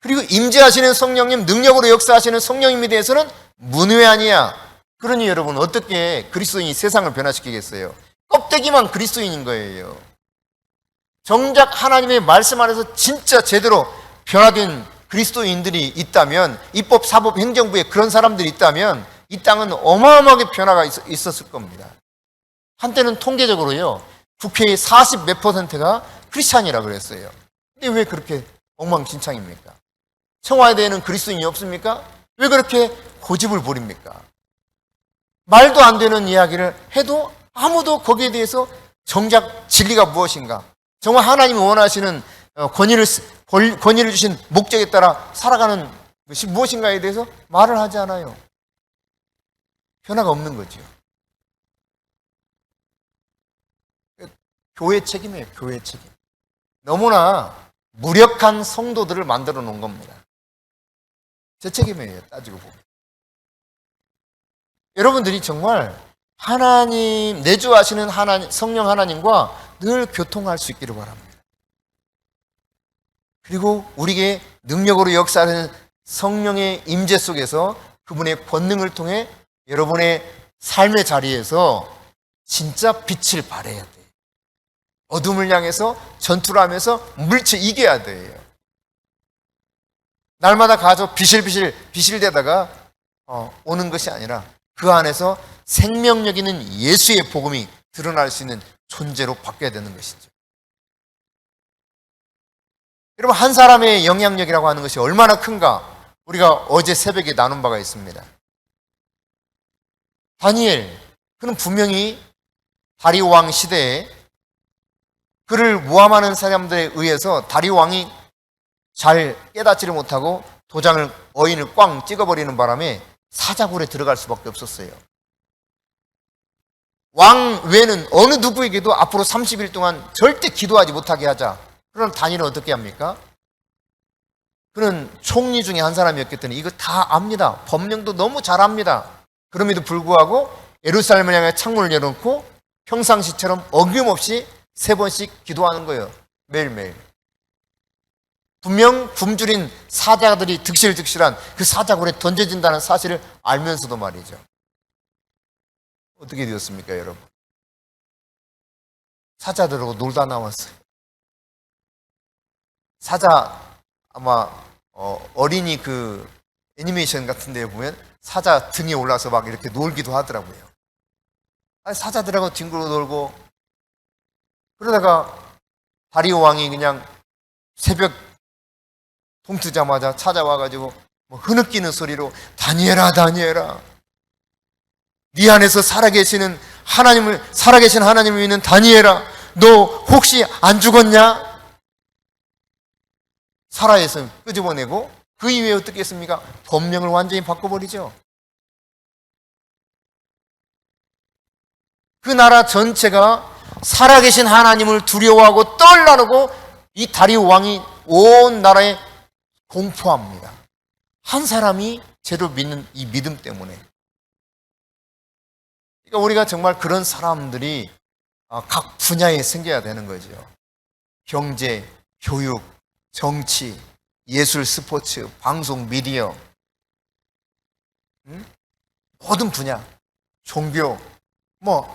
그리고 임재하시는 성령님, 능력으로 역사하시는 성령님에 대해서는 문외한이야. 그러니 여러분 어떻게 그리스도인이 세상을 변화시키겠어요? 껍데기만 그리스도인인 거예요. 정작 하나님의 말씀 안에서 진짜 제대로 변화된 그리스도인들이 있다면, 입법, 사법, 행정부에 그런 사람들이 있다면 이 땅은 어마어마하게 변화가 있었을 겁니다. 한때는 통계적으로요, 국회의 40 몇 %가 크리스찬이라 그랬어요. 근데 왜 그렇게 엉망진창입니까? 청와대에는 그리스도인이 없습니까? 왜 그렇게 고집을 부립니까? 말도 안 되는 이야기를 해도 아무도 거기에 대해서 정작 진리가 무엇인가, 정말 하나님이 원하시는 권위를 주신 목적에 따라 살아가는 것이 무엇인가에 대해서 말을 하지 않아요. 변화가 없는 거죠. 교회 책임이에요. 교회 책임. 너무나 무력한 성도들을 만들어 놓은 겁니다. 제 책임이에요. 따지고 보면. 여러분들이 정말 하나님, 내주하시는 하나님, 성령 하나님과 늘 교통할 수 있기를 바랍니다. 그리고 우리에게 능력으로 역사하는 성령의 임재 속에서 그분의 권능을 통해 여러분의 삶의 자리에서 진짜 빛을 발해야 돼요. 어둠을 향해서 전투를 하면서 물쳐 이겨야 돼요. 날마다 가서 비실대다가 오는 것이 아니라 그 안에서 생명력 있는 예수의 복음이 드러날 수 있는 존재로 바뀌어야 되는 것이죠. 여러분, 한 사람의 영향력이라고 하는 것이 얼마나 큰가 우리가 어제 새벽에 나눈 바가 있습니다. 다니엘, 그는 분명히 다리오 왕 시대에 그를 모함하는 사람들에 의해서 다리오 왕이 잘 깨닫지를 못하고 어인을 꽝 찍어버리는 바람에 사자굴에 들어갈 수밖에 없었어요. 왕 외에는 어느 누구에게도 앞으로 30일 동안 절대 기도하지 못하게 하자. 그럼 다니엘은 어떻게 합니까? 그는 총리 중에 한 사람이었기 때문에 이거 다 압니다. 법령도 너무 잘 압니다. 그럼에도 불구하고 예루살렘을 향해 창문을 열어놓고 평상시처럼 어김없이 3번씩 기도하는 거예요. 매일매일. 분명 굶주린 사자들이 득실득실한 그 사자굴에 던져진다는 사실을 알면서도 말이죠. 어떻게 되었습니까, 여러분? 사자들하고 놀다 나왔어요. 사자, 아마 어린이 그 애니메이션 같은 데 보면 사자 등에 올라서 막 이렇게 놀기도 하더라고요. 사자들하고 뒹굴어 놀고, 그러다가 다리오 왕이 그냥 새벽 동 트자마자 찾아와가지고 흐느끼는 소리로 다니엘아, 네 안에서 살아계신 하나님을 믿는 다니엘아, 너 혹시 안 죽었냐? 살아있으면 끄집어내고 그 이후에 어떻게 했습니까? 법령을 완전히 바꿔버리죠. 그 나라 전체가 살아계신 하나님을 두려워하고 떨나르고 이 다리오 왕이 온 나라에 공포합니다. 한 사람이 죄를 믿는 이 믿음 때문에. 그러니까 우리가 정말 그런 사람들이 각 분야에 생겨야 되는 거죠. 경제, 교육, 정치, 예술, 스포츠, 방송, 미디어, 모든 분야, 종교,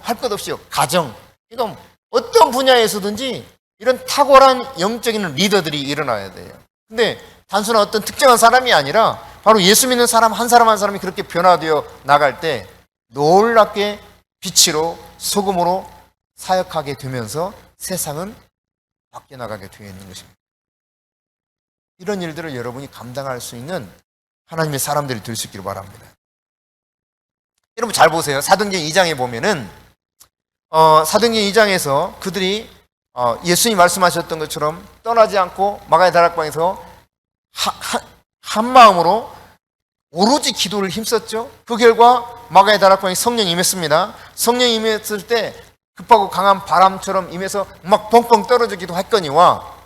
할 것 없이요. 가정. 이건 어떤 분야에서든지 이런 탁월한 영적인 리더들이 일어나야 돼요. 근데 단순한 어떤 특정한 사람이 아니라 바로 예수 믿는 사람 한 사람이 그렇게 변화되어 나갈 때 놀랍게 빛으로 소금으로 사역하게 되면서 세상은 바뀌어 나가게 되어 있는 것입니다. 이런 일들을 여러분이 감당할 수 있는 하나님의 사람들이 될 수 있기를 바랍니다. 여러분 잘 보세요. 사도행전 2장에 보면은 사도행전 2장에서 그들이 예수님이 말씀하셨던 것처럼 떠나지 않고 마가의 다락방에서 한 마음으로 오로지 기도를 힘썼죠. 그 결과 마가의 다락방에 성령이 임했습니다. 성령이 임했을 때 급하고 강한 바람처럼 임해서 막 뻥뻥 떨어지기도 했거니와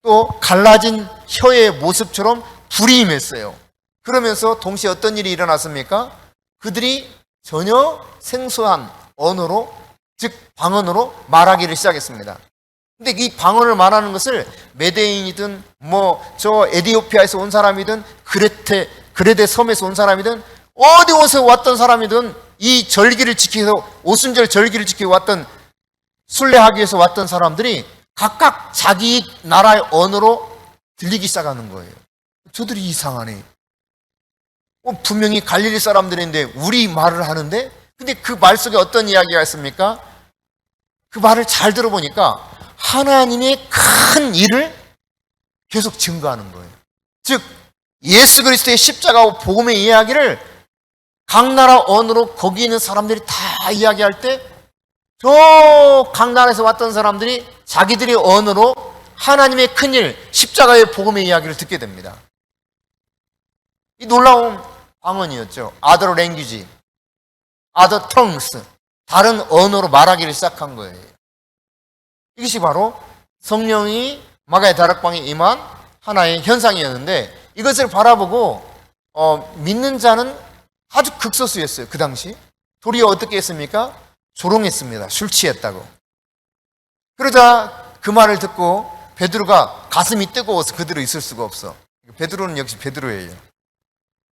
또 갈라진 혀의 모습처럼 불이 임했어요. 그러면서 동시에 어떤 일이 일어났습니까? 그들이 전혀 생소한 언어로, 즉 방언으로 말하기를 시작했습니다. 근데 이 방언을 말하는 것을 메데인이든 저 에디오피아에서 온 사람이든 그레데 섬에서 온 사람이든 어디서 왔던 사람이든 이 절기를 지키서 오순절 절기를 지키고 왔던 순례하기 위해서 왔던 사람들이 각각 자기 나라의 언어로 들리기 시작하는 거예요. 저들이 이상하네. 분명히 갈릴리 사람들인데 우리 말을 하는데, 근데 그 말 속에 어떤 이야기가 있습니까? 그 말을 잘 들어보니까 하나님의 큰 일을 계속 증거하는 거예요. 즉 예수 그리스도의 십자가와 복음의 이야기를 각 나라 언어로 거기 있는 사람들이 다 이야기할 때 저 각 나라에서 왔던 사람들이 자기들의 언어로 하나님의 큰일, 십자가의 복음의 이야기를 듣게 됩니다. 이 놀라운 방언이었죠. Other language, other tongues, 다른 언어로 말하기를 시작한 거예요. 이것이 바로 성령이 마가의 다락방에 임한 하나의 현상이었는데, 이것을 바라보고 믿는 자는 아주 극소수였어요. 그 당시 도리어 어떻게 했습니까? 조롱했습니다. 술 취했다고. 그러자 그 말을 듣고 베드로가 가슴이 뜨거워서 그대로 있을 수가 없어. 베드로는 역시 베드로예요.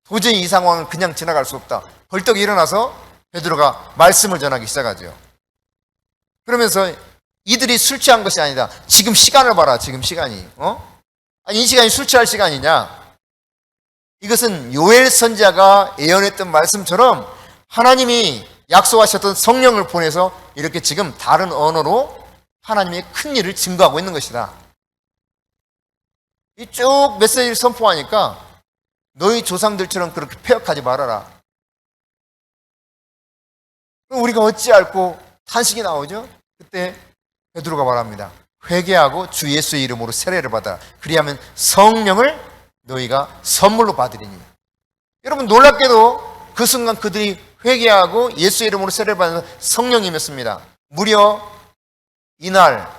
도저히 이 상황을 그냥 지나갈 수 없다. 벌떡 일어나서 베드로가 말씀을 전하기 시작하죠. 그러면서 이들이 술 취한 것이 아니다. 지금 시간을 봐라. 지금 시간이. 아니, 이 시간이 술 취할 시간이냐? 이것은 요엘 선지자가 예언했던 말씀처럼 하나님이 약속하셨던 성령을 보내서 이렇게 지금 다른 언어로 하나님의 큰 일을 증거하고 있는 것이다. 이 쭉 메시지를 선포하니까 너희 조상들처럼 그렇게 패역하지 말아라. 우리가 어찌 알고 탄식이 나오죠? 그때 베드로가 말합니다. 회개하고 주 예수의 이름으로 세례를 받아. 그리하면 성령을 너희가 선물로 받으리니. 여러분, 놀랍게도 그 순간 그들이 회개하고 예수의 이름으로 세례를 받는 성령님이었습니다. 무려 이날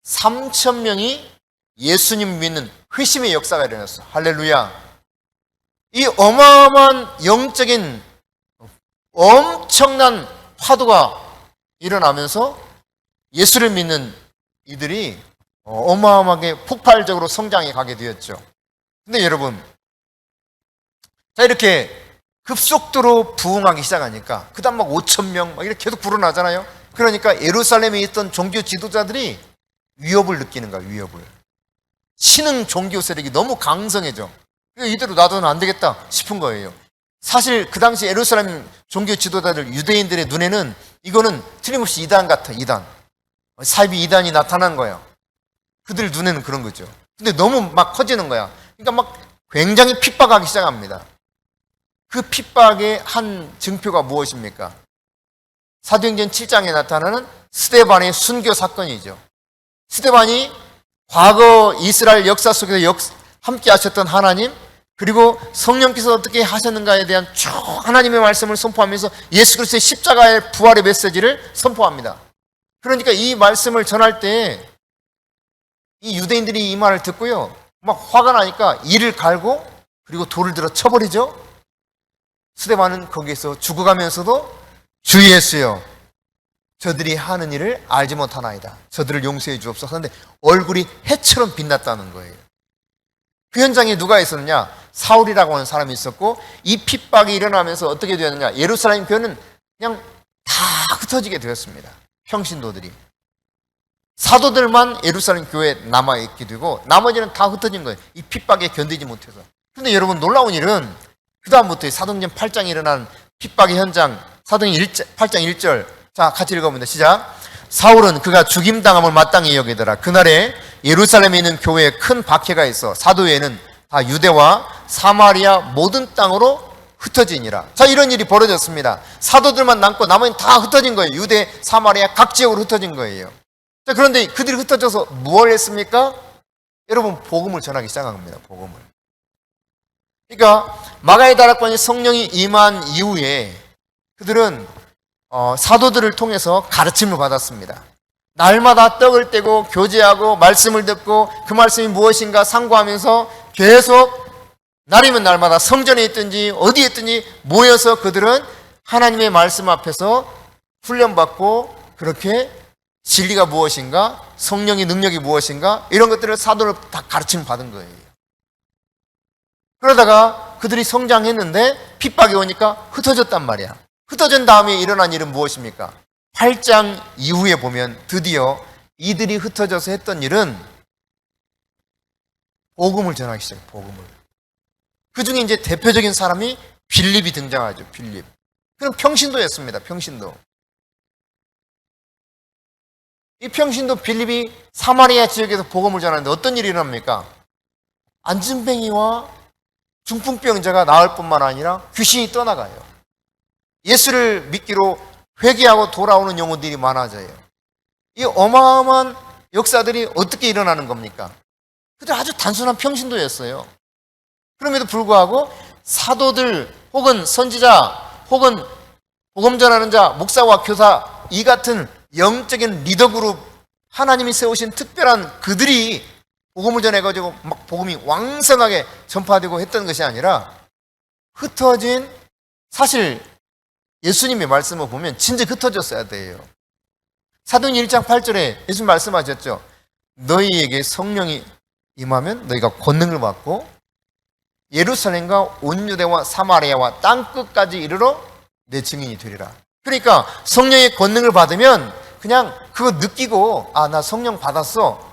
3,000명이 예수님 믿는 회심의 역사가 일어났어. 할렐루야. 이 어마어마한 영적인 엄청난 파도가 일어나면서 예수를 믿는 이들이 어마어마하게 폭발적으로 성장해 가게 되었죠. 근데 여러분, 자, 이렇게 급속도로 부흥하기 시작하니까 그 다음 막 5,000명 막 이렇게 계속 불어나잖아요. 그러니까 예루살렘에 있던 종교 지도자들이 위협을 느끼는 거야. 위협을. 신흥 종교 세력이 너무 강성해져. 이대로 놔두면 안 되겠다 싶은 거예요. 사실 그 당시 예루살렘 종교 지도자들, 유대인들의 눈에는 이거는 틀림없이 이단 같아. 이단. 사이비 이단이 나타난 거야. 그들 눈에는 그런 거죠. 근데 너무 막 커지는 거야. 그러니까 막 굉장히 핍박하기 시작합니다. 그 핍박의 한 증표가 무엇입니까? 사도행전 7장에 나타나는 스데반의 순교 사건이죠. 스데반이 과거 이스라엘 역사 속에서 함께 하셨던 하나님, 그리고 성령께서 어떻게 하셨는가에 대한 쭉 하나님의 말씀을 선포하면서 예수 그리스도의 십자가의 부활의 메시지를 선포합니다. 그러니까 이 말씀을 전할 때 이 유대인들이 이 말을 듣고요, 막 화가 나니까 이를 갈고 그리고 돌을 들어 쳐버리죠. 스데반은 거기에서 죽어가면서도 주 예수여, 저들이 하는 일을 알지 못하나이다. 저들을 용서해 주옵소서 하는데 얼굴이 해처럼 빛났다는 거예요. 그 현장에 누가 있었느냐? 사울이라고 하는 사람이 있었고, 이 핍박이 일어나면서 어떻게 되었느냐? 예루살렘 교회는 그냥 다 흩어지게 되었습니다. 평신도들이. 사도들만 예루살렘 교회에 남아있게 되고 나머지는 다 흩어진 거예요. 이 핍박에 견디지 못해서. 그런데 여러분, 놀라운 일은 그 다음부터 사도행전 8장에 일어난 핍박의 현장, 사도행전 8장 1절, 자, 같이 읽어봅니다. 시작. 사울은 그가 죽임당함을 마땅히 여기더라. 그날에 예루살렘에 있는 교회에 큰 박해가 있어 사도 외에는 다 유대와 사마리아 모든 땅으로 흩어지니라. 자, 이런 일이 벌어졌습니다. 사도들만 남고 나머지는 다 흩어진 거예요. 유대, 사마리아 각 지역으로 흩어진 거예요. 자, 그런데 그들이 흩어져서 무엇을 했습니까? 여러분, 복음을 전하기 시작한 겁니다. 복음을. 그러니까 마가의 다락방에 성령이 임한 이후에 그들은 사도들을 통해서 가르침을 받았습니다. 날마다 떡을 떼고 교제하고 말씀을 듣고 그 말씀이 무엇인가 상고하면서 계속 날이면 날마다 성전에 있든지 어디에 있든지 모여서 그들은 하나님의 말씀 앞에서 훈련받고 그렇게 진리가 무엇인가, 성령의 능력이 무엇인가, 이런 것들을 사도를 다 가르침 받은 거예요. 그러다가 그들이 성장했는데 핍박이 오니까 흩어졌단 말이야. 흩어진 다음에 일어난 일은 무엇입니까? 8장 이후에 보면 드디어 이들이 흩어져서 했던 일은 복음을 전하기 시작해요. 복음을. 그 중에 이제 대표적인 사람이 빌립이 등장하죠. 빌립. 그럼 평신도였습니다. 평신도. 이 평신도 빌립이 사마리아 지역에서 복음을 전하는데 어떤 일이 일어납니까? 안진뱅이와 중풍병자가 나을 뿐만 아니라 귀신이 떠나가요. 예수를 믿기로 회개하고 돌아오는 영혼들이 많아져요. 이 어마어마한 역사들이 어떻게 일어나는 겁니까? 그들 아주 단순한 평신도였어요. 그럼에도 불구하고 사도들 혹은 선지자 혹은 복음 전하는 자, 목사와 교사, 이 같은 영적인 리더 그룹, 하나님이 세우신 특별한 그들이 복음을 전해가지고 막 복음이 왕성하게 전파되고 했던 것이 아니라 흩어진, 사실 예수님의 말씀을 보면 진짜 흩어졌어야 돼요. 사도행전 1장 8절에 예수님 말씀하셨죠. 너희에게 성령이 임하면 너희가 권능을 받고 예루살렘과 온 유대와 사마리아와 땅끝까지 이르러 내 증인이 되리라. 그러니까 성령의 권능을 받으면 그냥 그거 느끼고 아, 나 성령 받았어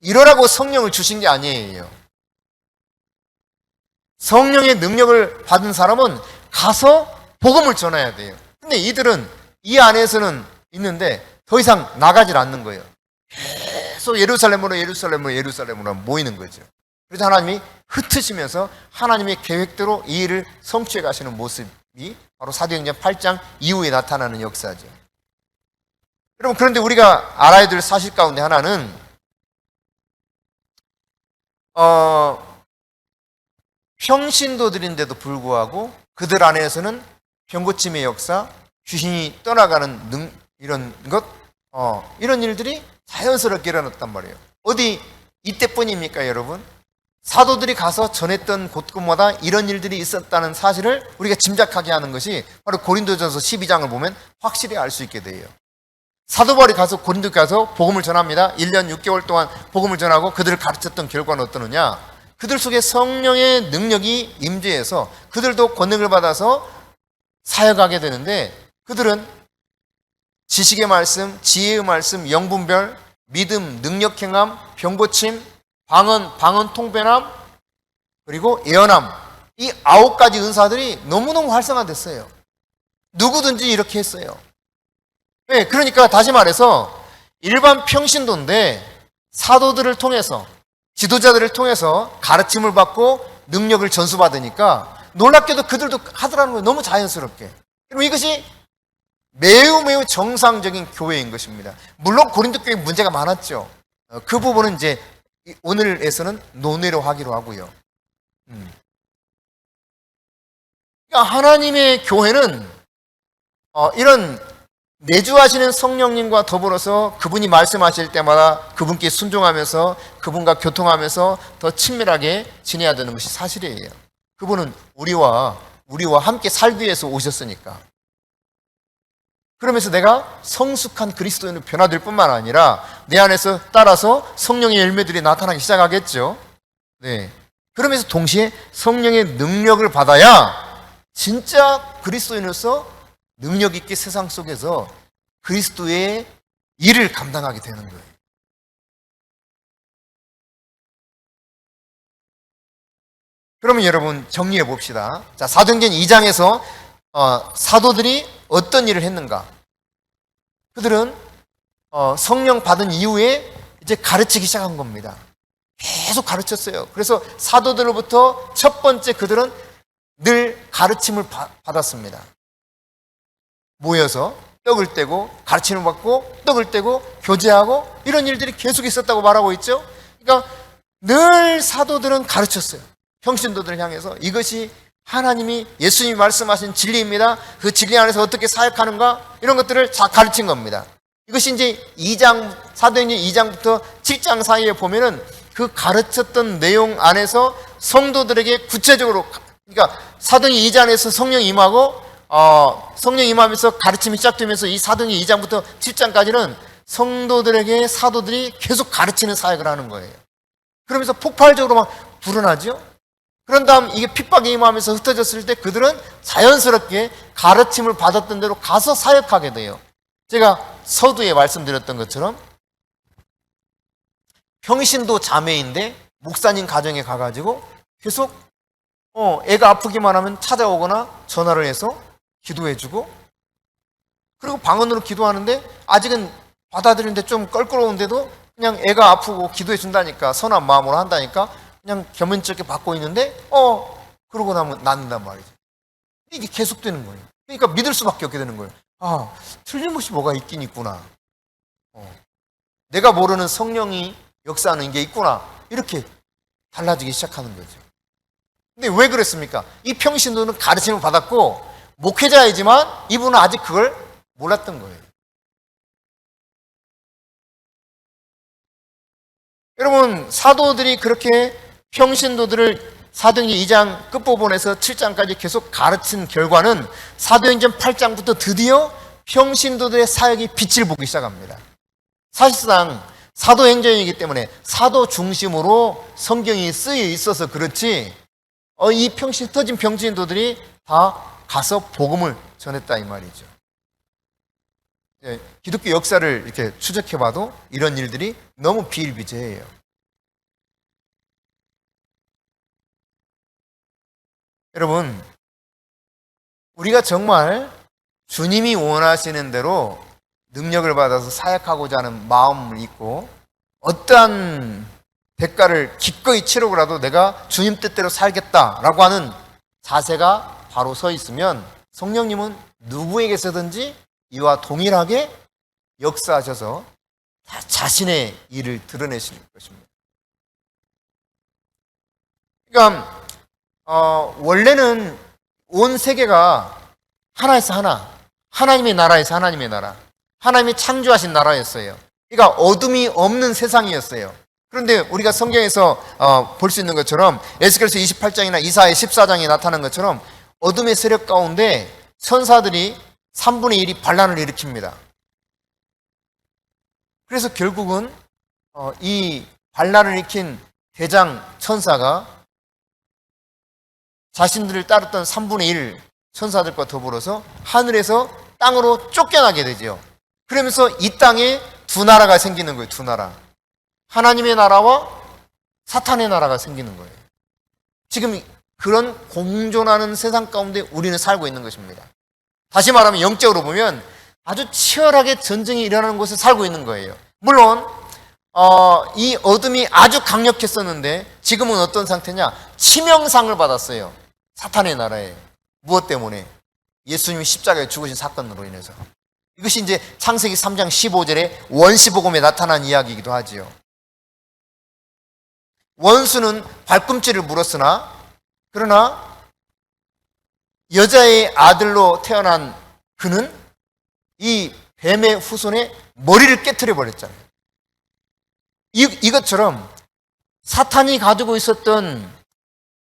이러라고 성령을 주신 게 아니에요. 성령의 능력을 받은 사람은 가서 복음을 전해야 돼요. 근데 이들은 이 안에서는 있는데 더 이상 나가질 않는 거예요. 계속 예루살렘으로 모이는 거죠. 그래서 하나님이 흩으시면서 하나님의 계획대로 이 일을 성취해 가시는 모습이 바로 사도행전 8장 이후에 나타나는 역사죠. 여러분, 그런데 우리가 알아야 될 사실 가운데 하나는 평신도들인데도 불구하고 그들 안에서는 병고침의 역사, 귀신이 떠나가는 이런 일들이 자연스럽게 일어났단 말이에요. 어디 이때뿐입니까, 여러분? 사도들이 가서 전했던 곳곳마다 이런 일들이 있었다는 사실을 우리가 짐작하게 하는 것이 바로 고린도전서 12장을 보면 확실히 알 수 있게 돼요. 사도 바울이 가서 고린도에 가서 복음을 전합니다. 1년 6개월 동안 복음을 전하고 그들을 가르쳤던 결과는 어떠느냐? 그들 속에 성령의 능력이 임재해서 그들도 권능을 받아서 사역하게 되는데 그들은 지식의 말씀, 지혜의 말씀, 영분별, 믿음, 능력 행함, 병고침, 방언 통변함, 그리고 예언함, 이 9가지 은사들이 너무너무 활성화됐어요. 누구든지 이렇게 했어요. 네, 그러니까 다시 말해서 일반 평신도인데 사도들을 통해서 지도자들을 통해서 가르침을 받고 능력을 전수받으니까 놀랍게도 그들도 하더라는 거예요. 너무 자연스럽게. 그럼 이것이 매우 정상적인 교회인 것입니다. 물론 고린도 교회 문제가 많았죠. 그 부분은 이제 오늘에서는 논외로 하기로 하고요. 그러니까 하나님의 교회는 이런 내주하시는 성령님과 더불어서 그분이 말씀하실 때마다 그분께 순종하면서 그분과 교통하면서 더 친밀하게 지내야 되는 것이 사실이에요. 그분은 우리와 함께 살기 위해서 오셨으니까. 그러면서 내가 성숙한 그리스도인으로 변화될 뿐만 아니라 내 안에서 따라서 성령의 열매들이 나타나기 시작하겠죠. 네. 그러면서 동시에 성령의 능력을 받아야 진짜 그리스도인으로서 능력 있게 세상 속에서 그리스도의 일을 감당하게 되는 거예요. 그러면 여러분 정리해 봅시다. 자, 사도행전 2장에서 사도들이 어떤 일을 했는가? 그들은 성령 받은 이후에 이제 가르치기 시작한 겁니다. 계속 가르쳤어요. 그래서 사도들로부터 첫 번째 그들은 늘 가르침을 받았습니다. 모여서 떡을 떼고 가르침을 받고 떡을 떼고 교제하고 이런 일들이 계속 있었다고 말하고 있죠. 그러니까 늘 사도들은 가르쳤어요. 평신도들을 향해서 이것이 하나님이 예수님이 말씀하신 진리입니다. 그 진리 안에서 어떻게 사역하는가 이런 것들을 다 가르친 겁니다. 이것이 이제 사도행전 2장부터 7장 사이에 보면은 그 가르쳤던 내용 안에서 성도들에게 구체적으로, 그러니까 사도행전 2장에서 성령 임하고 성령 임하면서 가르침이 시작되면서 이 사도행전 2장부터 7장까지는 성도들에게 사도들이 계속 가르치는 사역을 하는 거예요. 그러면서 폭발적으로 막 불어나죠. 그런 다음 이게 핍박에 임하면서 흩어졌을 때 그들은 자연스럽게 가르침을 받았던 대로 가서 사역하게 돼요. 제가 서두에 말씀드렸던 것처럼 평신도 자매인데 목사님 가정에 가가지고 계속 애가 아프기만 하면 찾아오거나 전화를 해서 기도해주고, 그리고 방언으로 기도하는데 아직은 받아들이는데 좀 껄끄러운데도 그냥 애가 아프고 기도해준다니까, 선한 마음으로 한다니까 그냥 겸연쩍게 받고 있는데 그러고 나면 낫는단 말이죠. 이게 계속되는 거예요. 그러니까 믿을 수밖에 없게 되는 거예요. 아, 틀림없이 뭐가 있긴 있구나. 내가 모르는 성령이 역사하는 게 있구나. 이렇게 달라지기 시작하는 거죠. 근데 왜 그랬습니까? 이 평신도는 가르침을 받았고 목회자이지만 이분은 아직 그걸 몰랐던 거예요. 여러분, 사도들이 그렇게 평신도들을 사도행전 2장 끝부분에서 7장까지 계속 가르친 결과는 사도행전 8장부터 드디어 평신도들의 사역이 빛을 보기 시작합니다. 사실상 사도행전이기 때문에 사도 중심으로 성경이 쓰여 있어서 그렇지 이 평시 흩어진 병진도들이 다 가서 복음을 전했다 이 말이죠. 예, 기독교 역사를 이렇게 추적해봐도 이런 일들이 너무 비일비재해요. 여러분, 우리가 정말 주님이 원하시는 대로 능력을 받아서 사역하고자 하는 마음을 있고 어떠한 대가를 기꺼이 치르고라도 내가 주님 뜻대로 살겠다라고 하는 자세가 바로 서 있으면 성령님은 누구에게서든지 이와 동일하게 역사하셔서 자신의 일을 드러내실 것입니다. 그러니까 원래는 온 세계가 하나에서 하나, 하나님의 나라에서 하나님의 나라, 하나님이 창조하신 나라였어요. 그러니까 어둠이 없는 세상이었어요. 그런데 우리가 성경에서 볼 수 있는 것처럼 에스겔서 28장이나 이사야 14장에 나타난 것처럼 어둠의 세력 가운데 천사들이 3분의 1이 반란을 일으킵니다. 그래서 결국은 이 반란을 일으킨 대장 천사가 자신들을 따랐던 3분의 1 천사들과 더불어서 하늘에서 땅으로 쫓겨나게 되죠. 그러면서 이 땅에 두 나라가 생기는 거예요. 두 나라. 하나님의 나라와 사탄의 나라가 생기는 거예요. 지금 그런 공존하는 세상 가운데 우리는 살고 있는 것입니다. 다시 말하면 영적으로 보면 아주 치열하게 전쟁이 일어나는 곳에 살고 있는 거예요. 물론 이 어둠이 아주 강력했었는데 지금은 어떤 상태냐? 치명상을 받았어요. 사탄의 나라에. 무엇 때문에? 예수님이 십자가에 죽으신 사건으로 인해서. 이것이 이제 창세기 3장 15절에 원시복음에 나타난 이야기이기도 하지요. 원수는 발꿈치를 물었으나 그러나 여자의 아들로 태어난 그는 이 뱀의 후손의 머리를 깨트려 버렸잖아요. 이것처럼 사탄이 가지고 있었던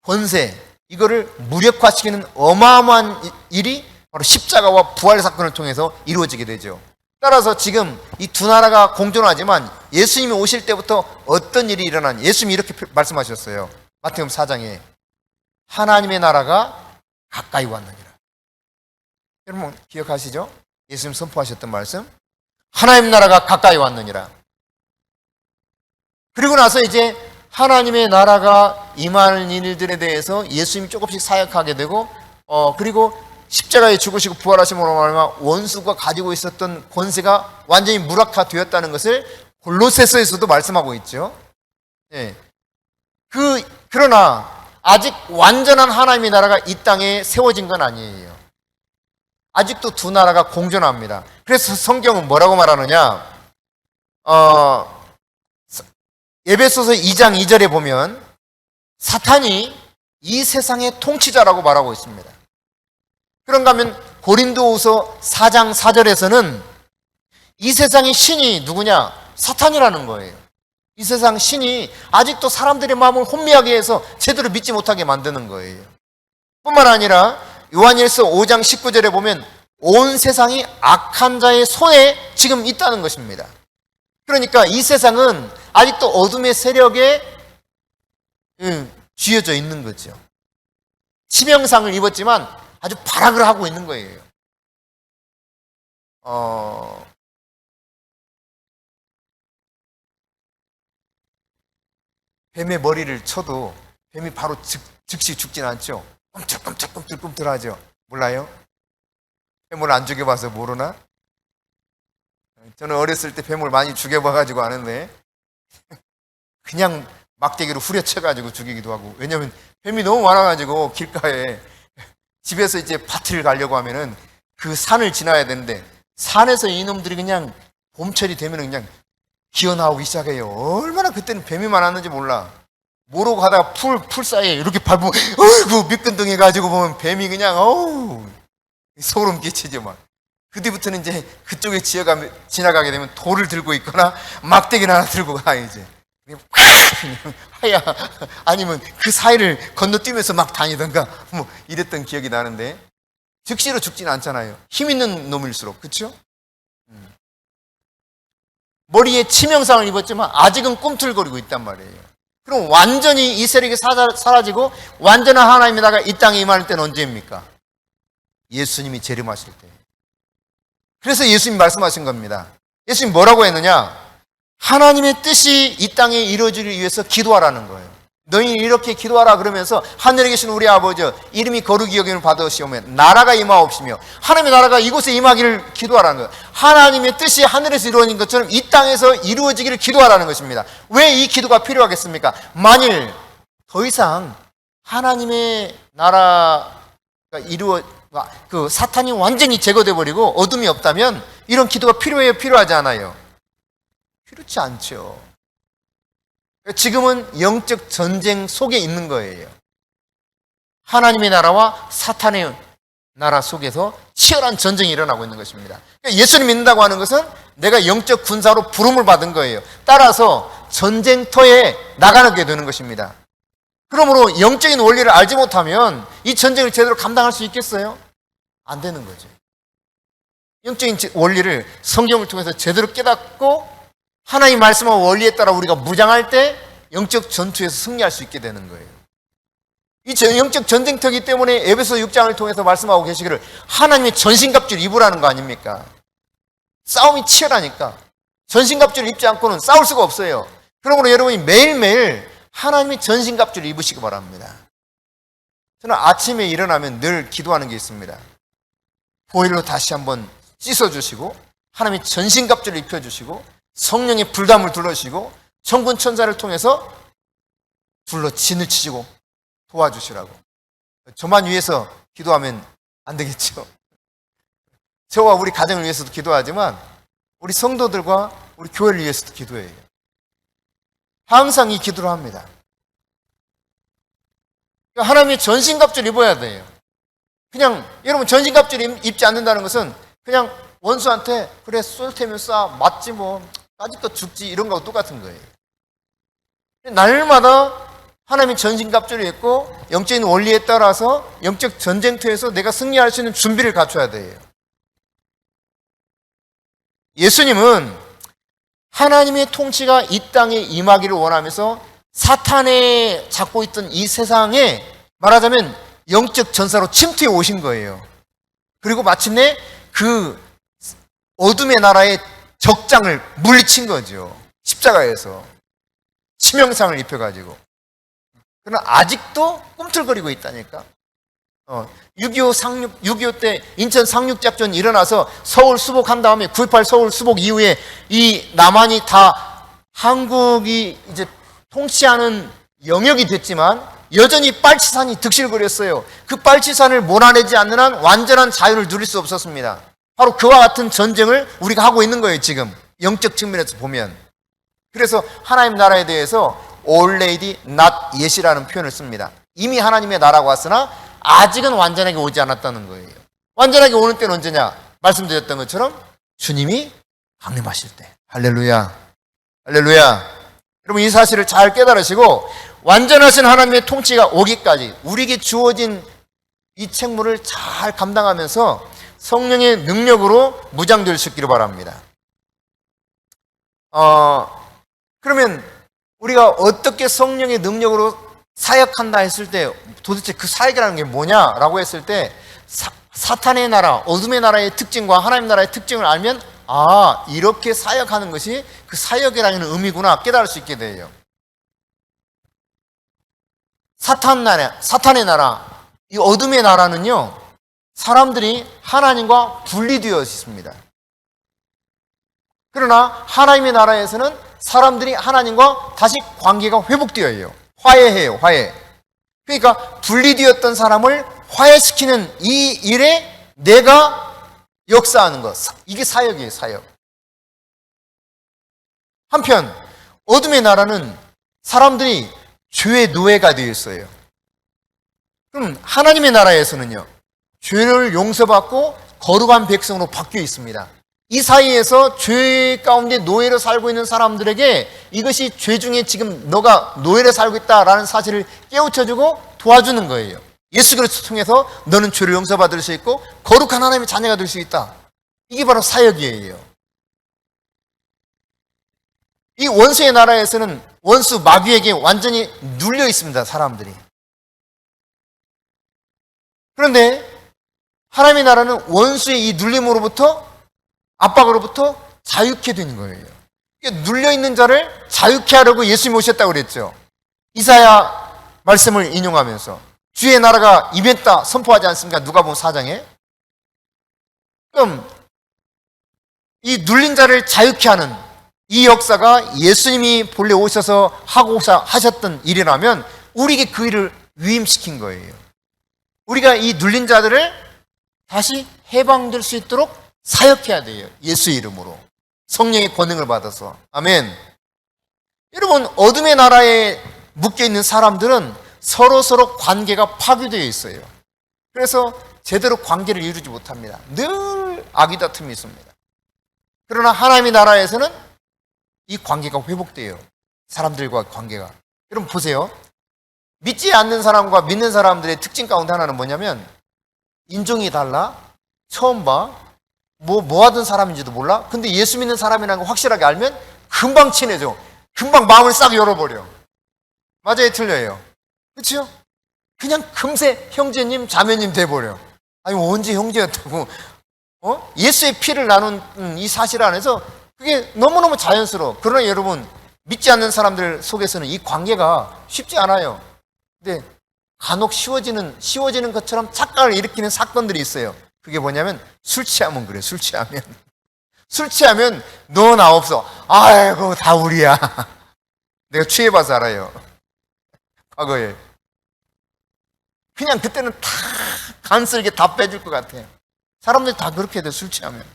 권세, 이거를 무력화시키는 어마어마한 일이 바로 십자가와 부활 사건을 통해서 이루어지게 되죠. 따라서 지금 이 두 나라가 공존하지만 예수님이 오실 때부터 어떤 일이 일어나니 예수님이 이렇게 말씀하셨어요. 마태복음 4장에 하나님의 나라가 가까이 왔느니라. 여러분 기억하시죠? 예수님 선포하셨던 말씀. 하나님 나라가 가까이 왔느니라. 그리고 나서 이제 하나님의 나라가 임하는 일들에 대해서 예수님이 조금씩 사역하게 되고 그리고 십자가에 죽으시고 부활하심으로 말미암아 원수가 가지고 있었던 권세가 완전히 무력화되었다는 것을 골로새서에서도 말씀하고 있죠. 예. 그러나 아직 완전한 하나님의 나라가 이 땅에 세워진 건 아니에요. 아직도 두 나라가 공존합니다. 그래서 성경은 뭐라고 말하느냐? 에베소서 2장 2절에 보면 사탄이 이 세상의 통치자라고 말하고 있습니다. 그런가 하면 고린도후서 4장 4절에서는 이 세상의 신이 누구냐? 사탄이라는 거예요. 이 세상 신이 아직도 사람들의 마음을 혼미하게 해서 제대로 믿지 못하게 만드는 거예요. 뿐만 아니라 요한일서 5장 19절에 보면 온 세상이 악한 자의 손에 지금 있다는 것입니다. 그러니까 이 세상은 아직도 어둠의 세력에 쥐어져 있는 거죠. 치명상을 입었지만 아주 발악을 하고 있는 거예요. 뱀의 머리를 쳐도 뱀이 바로 즉시 죽진 않죠. 꿈틀꿈틀하죠. 몰라요? 뱀을 안 죽여봐서 모르나? 저는 어렸을 때 뱀을 많이 죽여봐가지고 아는데 그냥 막대기로 후려쳐가지고 죽이기도 하고. 왜냐면 뱀이 너무 많아가지고 길가에 집에서 이제 밭을 가려고 하면은 그 산을 지나야 되는데 산에서 이놈들이 그냥 봄철이 되면 그냥 기어나오기 시작해요. 얼마나 그때는 뱀이 많았는지 몰라. 모르고 가다가 풀 사이에 이렇게 밟으면 어이구 미끈덩해가지고 보면 뱀이 그냥 소름 끼치죠 막. 그 뒤부터는 이제 그쪽에 지나가게 되면 돌을 들고 있거나 막대기를 하나 들고 가 이제. 그냥 하야 아니면 그 사이를 건너뛰면서 막 다니던가 뭐 이랬던 기억이 나는데 즉시로 죽지는 않잖아요. 힘 있는 놈일수록. 그렇죠? 머리에 치명상을 입었지만 아직은 꿈틀거리고 있단 말이에요. 그럼 완전히 이 세력이 사라지고 완전한 하나님의 나라가 이 땅에 임하는 때는 언제입니까? 예수님이 재림하실 때. 그래서 예수님이 말씀하신 겁니다. 예수님이 뭐라고 했느냐? 하나님의 뜻이 이 땅에 이루어지기 위해서 기도하라는 거예요. 너희 이렇게 기도하라 그러면서 하늘에 계신 우리 아버지 이름이 거룩히 여김을 받으시오며 나라가 임하옵시며 하나님의 나라가 이곳에 임하기를 기도하라는 거예요. 하나님의 뜻이 하늘에서 이루어진 것처럼 이 땅에서 이루어지기를 기도하라는 것입니다. 왜 이 기도가 필요하겠습니까? 만일 더 이상 하나님의 나라가 그 사탄이 완전히 제거돼 버리고 어둠이 없다면 이런 기도가 필요해요, 필요하지 않아요? 필요치 않죠. 지금은 영적 전쟁 속에 있는 거예요. 하나님의 나라와 사탄의 나라 속에서 치열한 전쟁이 일어나고 있는 것입니다. 예수님 믿는다고 하는 것은 내가 영적 군사로 부름을 받은 거예요. 따라서 전쟁터에 나가게 되는 것입니다. 그러므로 영적인 원리를 알지 못하면 이 전쟁을 제대로 감당할 수 있겠어요? 안 되는 거죠. 영적인 원리를 성경을 통해서 제대로 깨닫고 하나님 말씀과 원리에 따라 우리가 무장할 때 영적 전투에서 승리할 수 있게 되는 거예요. 이 영적 전쟁터이기 때문에 에베소 6장을 통해서 말씀하고 계시기를 하나님의 전신갑주를 입으라는 거 아닙니까? 싸움이 치열하니까 전신갑주를 입지 않고는 싸울 수가 없어요. 그러므로 여러분이 매일매일 하나님의 전신갑주를 입으시기 바랍니다. 저는 아침에 일어나면 늘 기도하는 게 있습니다. 보일로 다시 한번 씻어주시고 하나님의 전신갑주를 입혀주시고 성령의 불담을 둘러주시고 천군 천사를 통해서 불러 진을 치시고 도와주시라고. 저만 위해서 기도하면 안 되겠죠. 저와 우리 가정을 위해서도 기도하지만 우리 성도들과 우리 교회를 위해서도 기도해요. 항상 이 기도를 합니다. 하나님의 전신갑주를 입어야 돼요. 그냥 여러분 전신갑주를 입지 않는다는 것은 그냥 원수한테 그래 쏠 테면 쏴 맞지 뭐 아직도 죽지 이런 거하고 똑같은 거예요. 날마다 하나님의 전신갑주를 입고 영적인 원리에 따라서 영적 전쟁터에서 내가 승리할 수 있는 준비를 갖춰야 돼요. 예수님은 하나님의 통치가 이 땅에 임하기를 원하면서 사탄에 잡고 있던 이 세상에 말하자면 영적 전사로 침투해 오신 거예요. 그리고 마침내 그 어둠의 나라의 적장을 물리친 거죠. 십자가에서 치명상을 입혀가지고. 그러나 아직도 꿈틀거리고 있다니까. 6.25 때 인천 상륙작전이 일어나서 서울 수복한 다음에 9.18 서울 수복 이후에 이 남한이 다 한국이 이제 통치하는 영역이 됐지만 여전히 빨치산이 득실거렸어요. 그 빨치산을 몰아내지 않는 한 완전한 자유를 누릴 수 없었습니다. 바로 그와 같은 전쟁을 우리가 하고 있는 거예요, 지금. 영적 측면에서 보면. 그래서 하나님 나라에 대해서 already not yet이라는 표현을 씁니다. 이미 하나님의 나라가 왔으나 아직은 완전하게 오지 않았다는 거예요. 완전하게 오는 때는 언제냐? 말씀드렸던 것처럼 주님이 강림하실 때. 할렐루야. 할렐루야. 여러분 이 사실을 잘 깨달으시고 완전하신 하나님의 통치가 오기까지 우리에게 주어진 이 책무를 잘 감당하면서 성령의 능력으로 무장될 수 있기를 바랍니다. 그러면 우리가 어떻게 성령의 능력으로 사역한다 했을 때 도대체 그 사역이라는 게 뭐냐라고 했을 때 사탄의 나라, 어둠의 나라의 특징과 하나님 나라의 특징을 알면 이렇게 사역하는 것이 그 사역이라는 의미구나 깨달을 수 있게 돼요. 사탄의 나라, 이 어둠의 나라는요, 사람들이 하나님과 분리되어 있습니다. 그러나 하나님의 나라에서는 사람들이 하나님과 다시 관계가 회복되어 있어요. 화해해요, 화해. 그러니까 분리되었던 사람을 화해시키는 이 일에 내가 역사하는 것. 이게 사역이에요, 사역. 한편 어둠의 나라는 사람들이 죄의 노예가 되어 있어요. 그럼 하나님의 나라에서는요, 죄를 용서받고 거룩한 백성으로 바뀌어 있습니다. 이 사이에서 죄 가운데 노예로 살고 있는 사람들에게 이것이 죄 중에 지금 너가 노예로 살고 있다라는 사실을 깨우쳐주고 도와주는 거예요. 예수 그리스도를 통해서 너는 죄를 용서받을 수 있고 거룩한 하나님의 자녀가 될 수 있다. 이게 바로 사역이에요. 이 원수의 나라에서는 원수 마귀에게 완전히 눌려 있습니다, 사람들이. 그런데 하나님의 나라는 원수의 이 눌림으로부터, 압박으로부터 자유케 된 거예요. 눌려 있는 자를 자유케 하려고 예수님이 오셨다고 그랬죠. 이사야 말씀을 인용하면서 주의 나라가 임했다 선포하지 않습니까? 누가복음 4장에. 그럼 이 눌린 자를 자유케 하는 이 역사가 예수님이 본래 오셔서 하셨던 일이라면 우리에게 그 일을 위임시킨 거예요. 우리가 이 눌린 자들을 다시 해방될 수 있도록 사역해야 돼요. 예수의 이름으로. 성령의 권능을 받아서. 아멘. 여러분, 어둠의 나라에 묶여있는 사람들은 서로 관계가 파괴되어 있어요. 그래서 제대로 관계를 이루지 못합니다. 늘 아귀다툼이 있습니다. 그러나 하나님의 나라에서는 이 관계가 회복돼요. 사람들과 관계가. 여러분 보세요. 믿지 않는 사람과 믿는 사람들의 특징 가운데 하나는 뭐냐면 인종이 달라. 처음 봐. 뭐 하던 사람인지도 몰라. 근데 예수 믿는 사람이라는 거 확실하게 알면 금방 친해져. 금방 마음을 싹 열어버려. 맞아요, 틀려요? 그렇죠? 그냥 금세 형제님, 자매님 돼버려. 아니 언제 형제였다고. 예수의 피를 나눈 이 사실 안에서 그게 너무너무 자연스러워. 그러나 여러분, 믿지 않는 사람들 속에서는 이 관계가 쉽지 않아요. 근데 간혹 쉬워지는 것처럼 착각을 일으키는 사건들이 있어요. 그게 뭐냐면 술 취하면 그래. 술 취하면 너 나 없어. 아이고 다 우리야. 내가 취해봐서 알아요. 과거에 그냥 그때는 다 간쓸게 다 빼줄 것 같아요. 사람들이 다 그렇게 돼. 술 취하면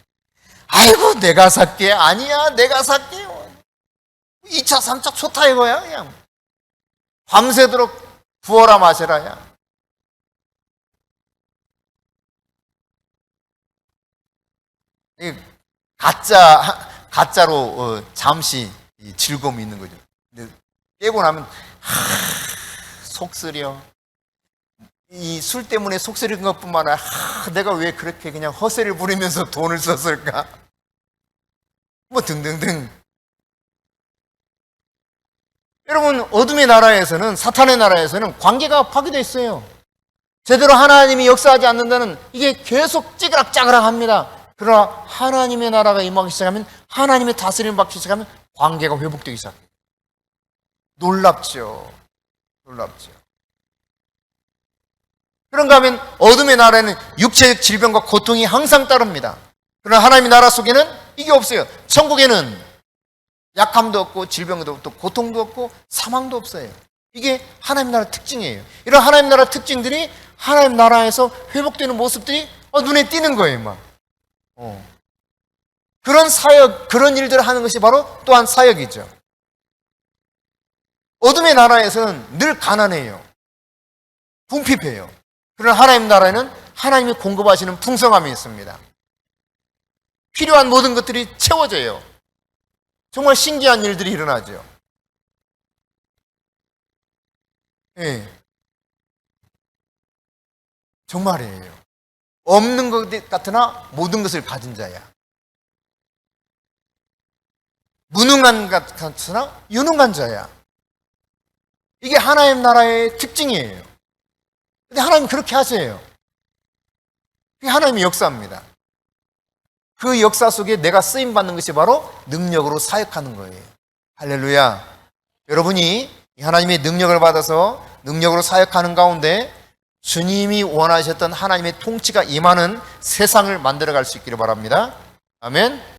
아이고 내가 살게. 아니야 내가 살게. 2차 3차 좋다 이거야. 그냥 밤새도록 부어라 마셔라. 야. 가짜로 잠시 즐거움이 있는 거죠. 근데 깨고 나면 속 쓰려. 이 술 때문에 속 쓰린 것뿐만 아니라 내가 왜 그렇게 그냥 허세를 부리면서 돈을 썼을까? 뭐 등등등. 여러분, 어둠의 나라에서는, 사탄의 나라에서는 관계가 파괴되어 있어요. 제대로 하나님이 역사하지 않는다는 이게 계속 찌그락짜그락 합니다. 그러나 하나님의 나라가 임하기 시작하면, 하나님의 다스림을 받기 시작하면 관계가 회복되기 시작해요. 놀랍죠. 그런가 하면 어둠의 나라에는 육체적 질병과 고통이 항상 따릅니다. 그러나 하나님의 나라 속에는 이게 없어요. 천국에는 약함도 없고 질병도 없고 고통도 없고 사망도 없어요. 이게 하나님 나라 특징이에요. 이런 하나님 나라 특징들이 하나님 나라에서 회복되는 모습들이 눈에 띄는 거예요. 막. 그런 사역, 그런 일들을 하는 것이 바로 또한 사역이죠. 어둠의 나라에서는 늘 가난해요. 궁핍해요. 그러나 하나님 나라에는 하나님이 공급하시는 풍성함이 있습니다. 필요한 모든 것들이 채워져요. 정말 신기한 일들이 일어나죠. 예. 정말이에요. 없는 것 같으나 모든 것을 가진 자야. 무능한 것 같으나 유능한 자야. 이게 하나님 나라의 특징이에요. 근데 하나님 그렇게 하세요. 그게 하나님의 역사입니다. 그 역사 속에 내가 쓰임받는 것이 바로 능력으로 사역하는 거예요. 할렐루야. 여러분이 하나님의 능력을 받아서 능력으로 사역하는 가운데 주님이 원하셨던 하나님의 통치가 임하는 세상을 만들어갈 수 있기를 바랍니다. 아멘.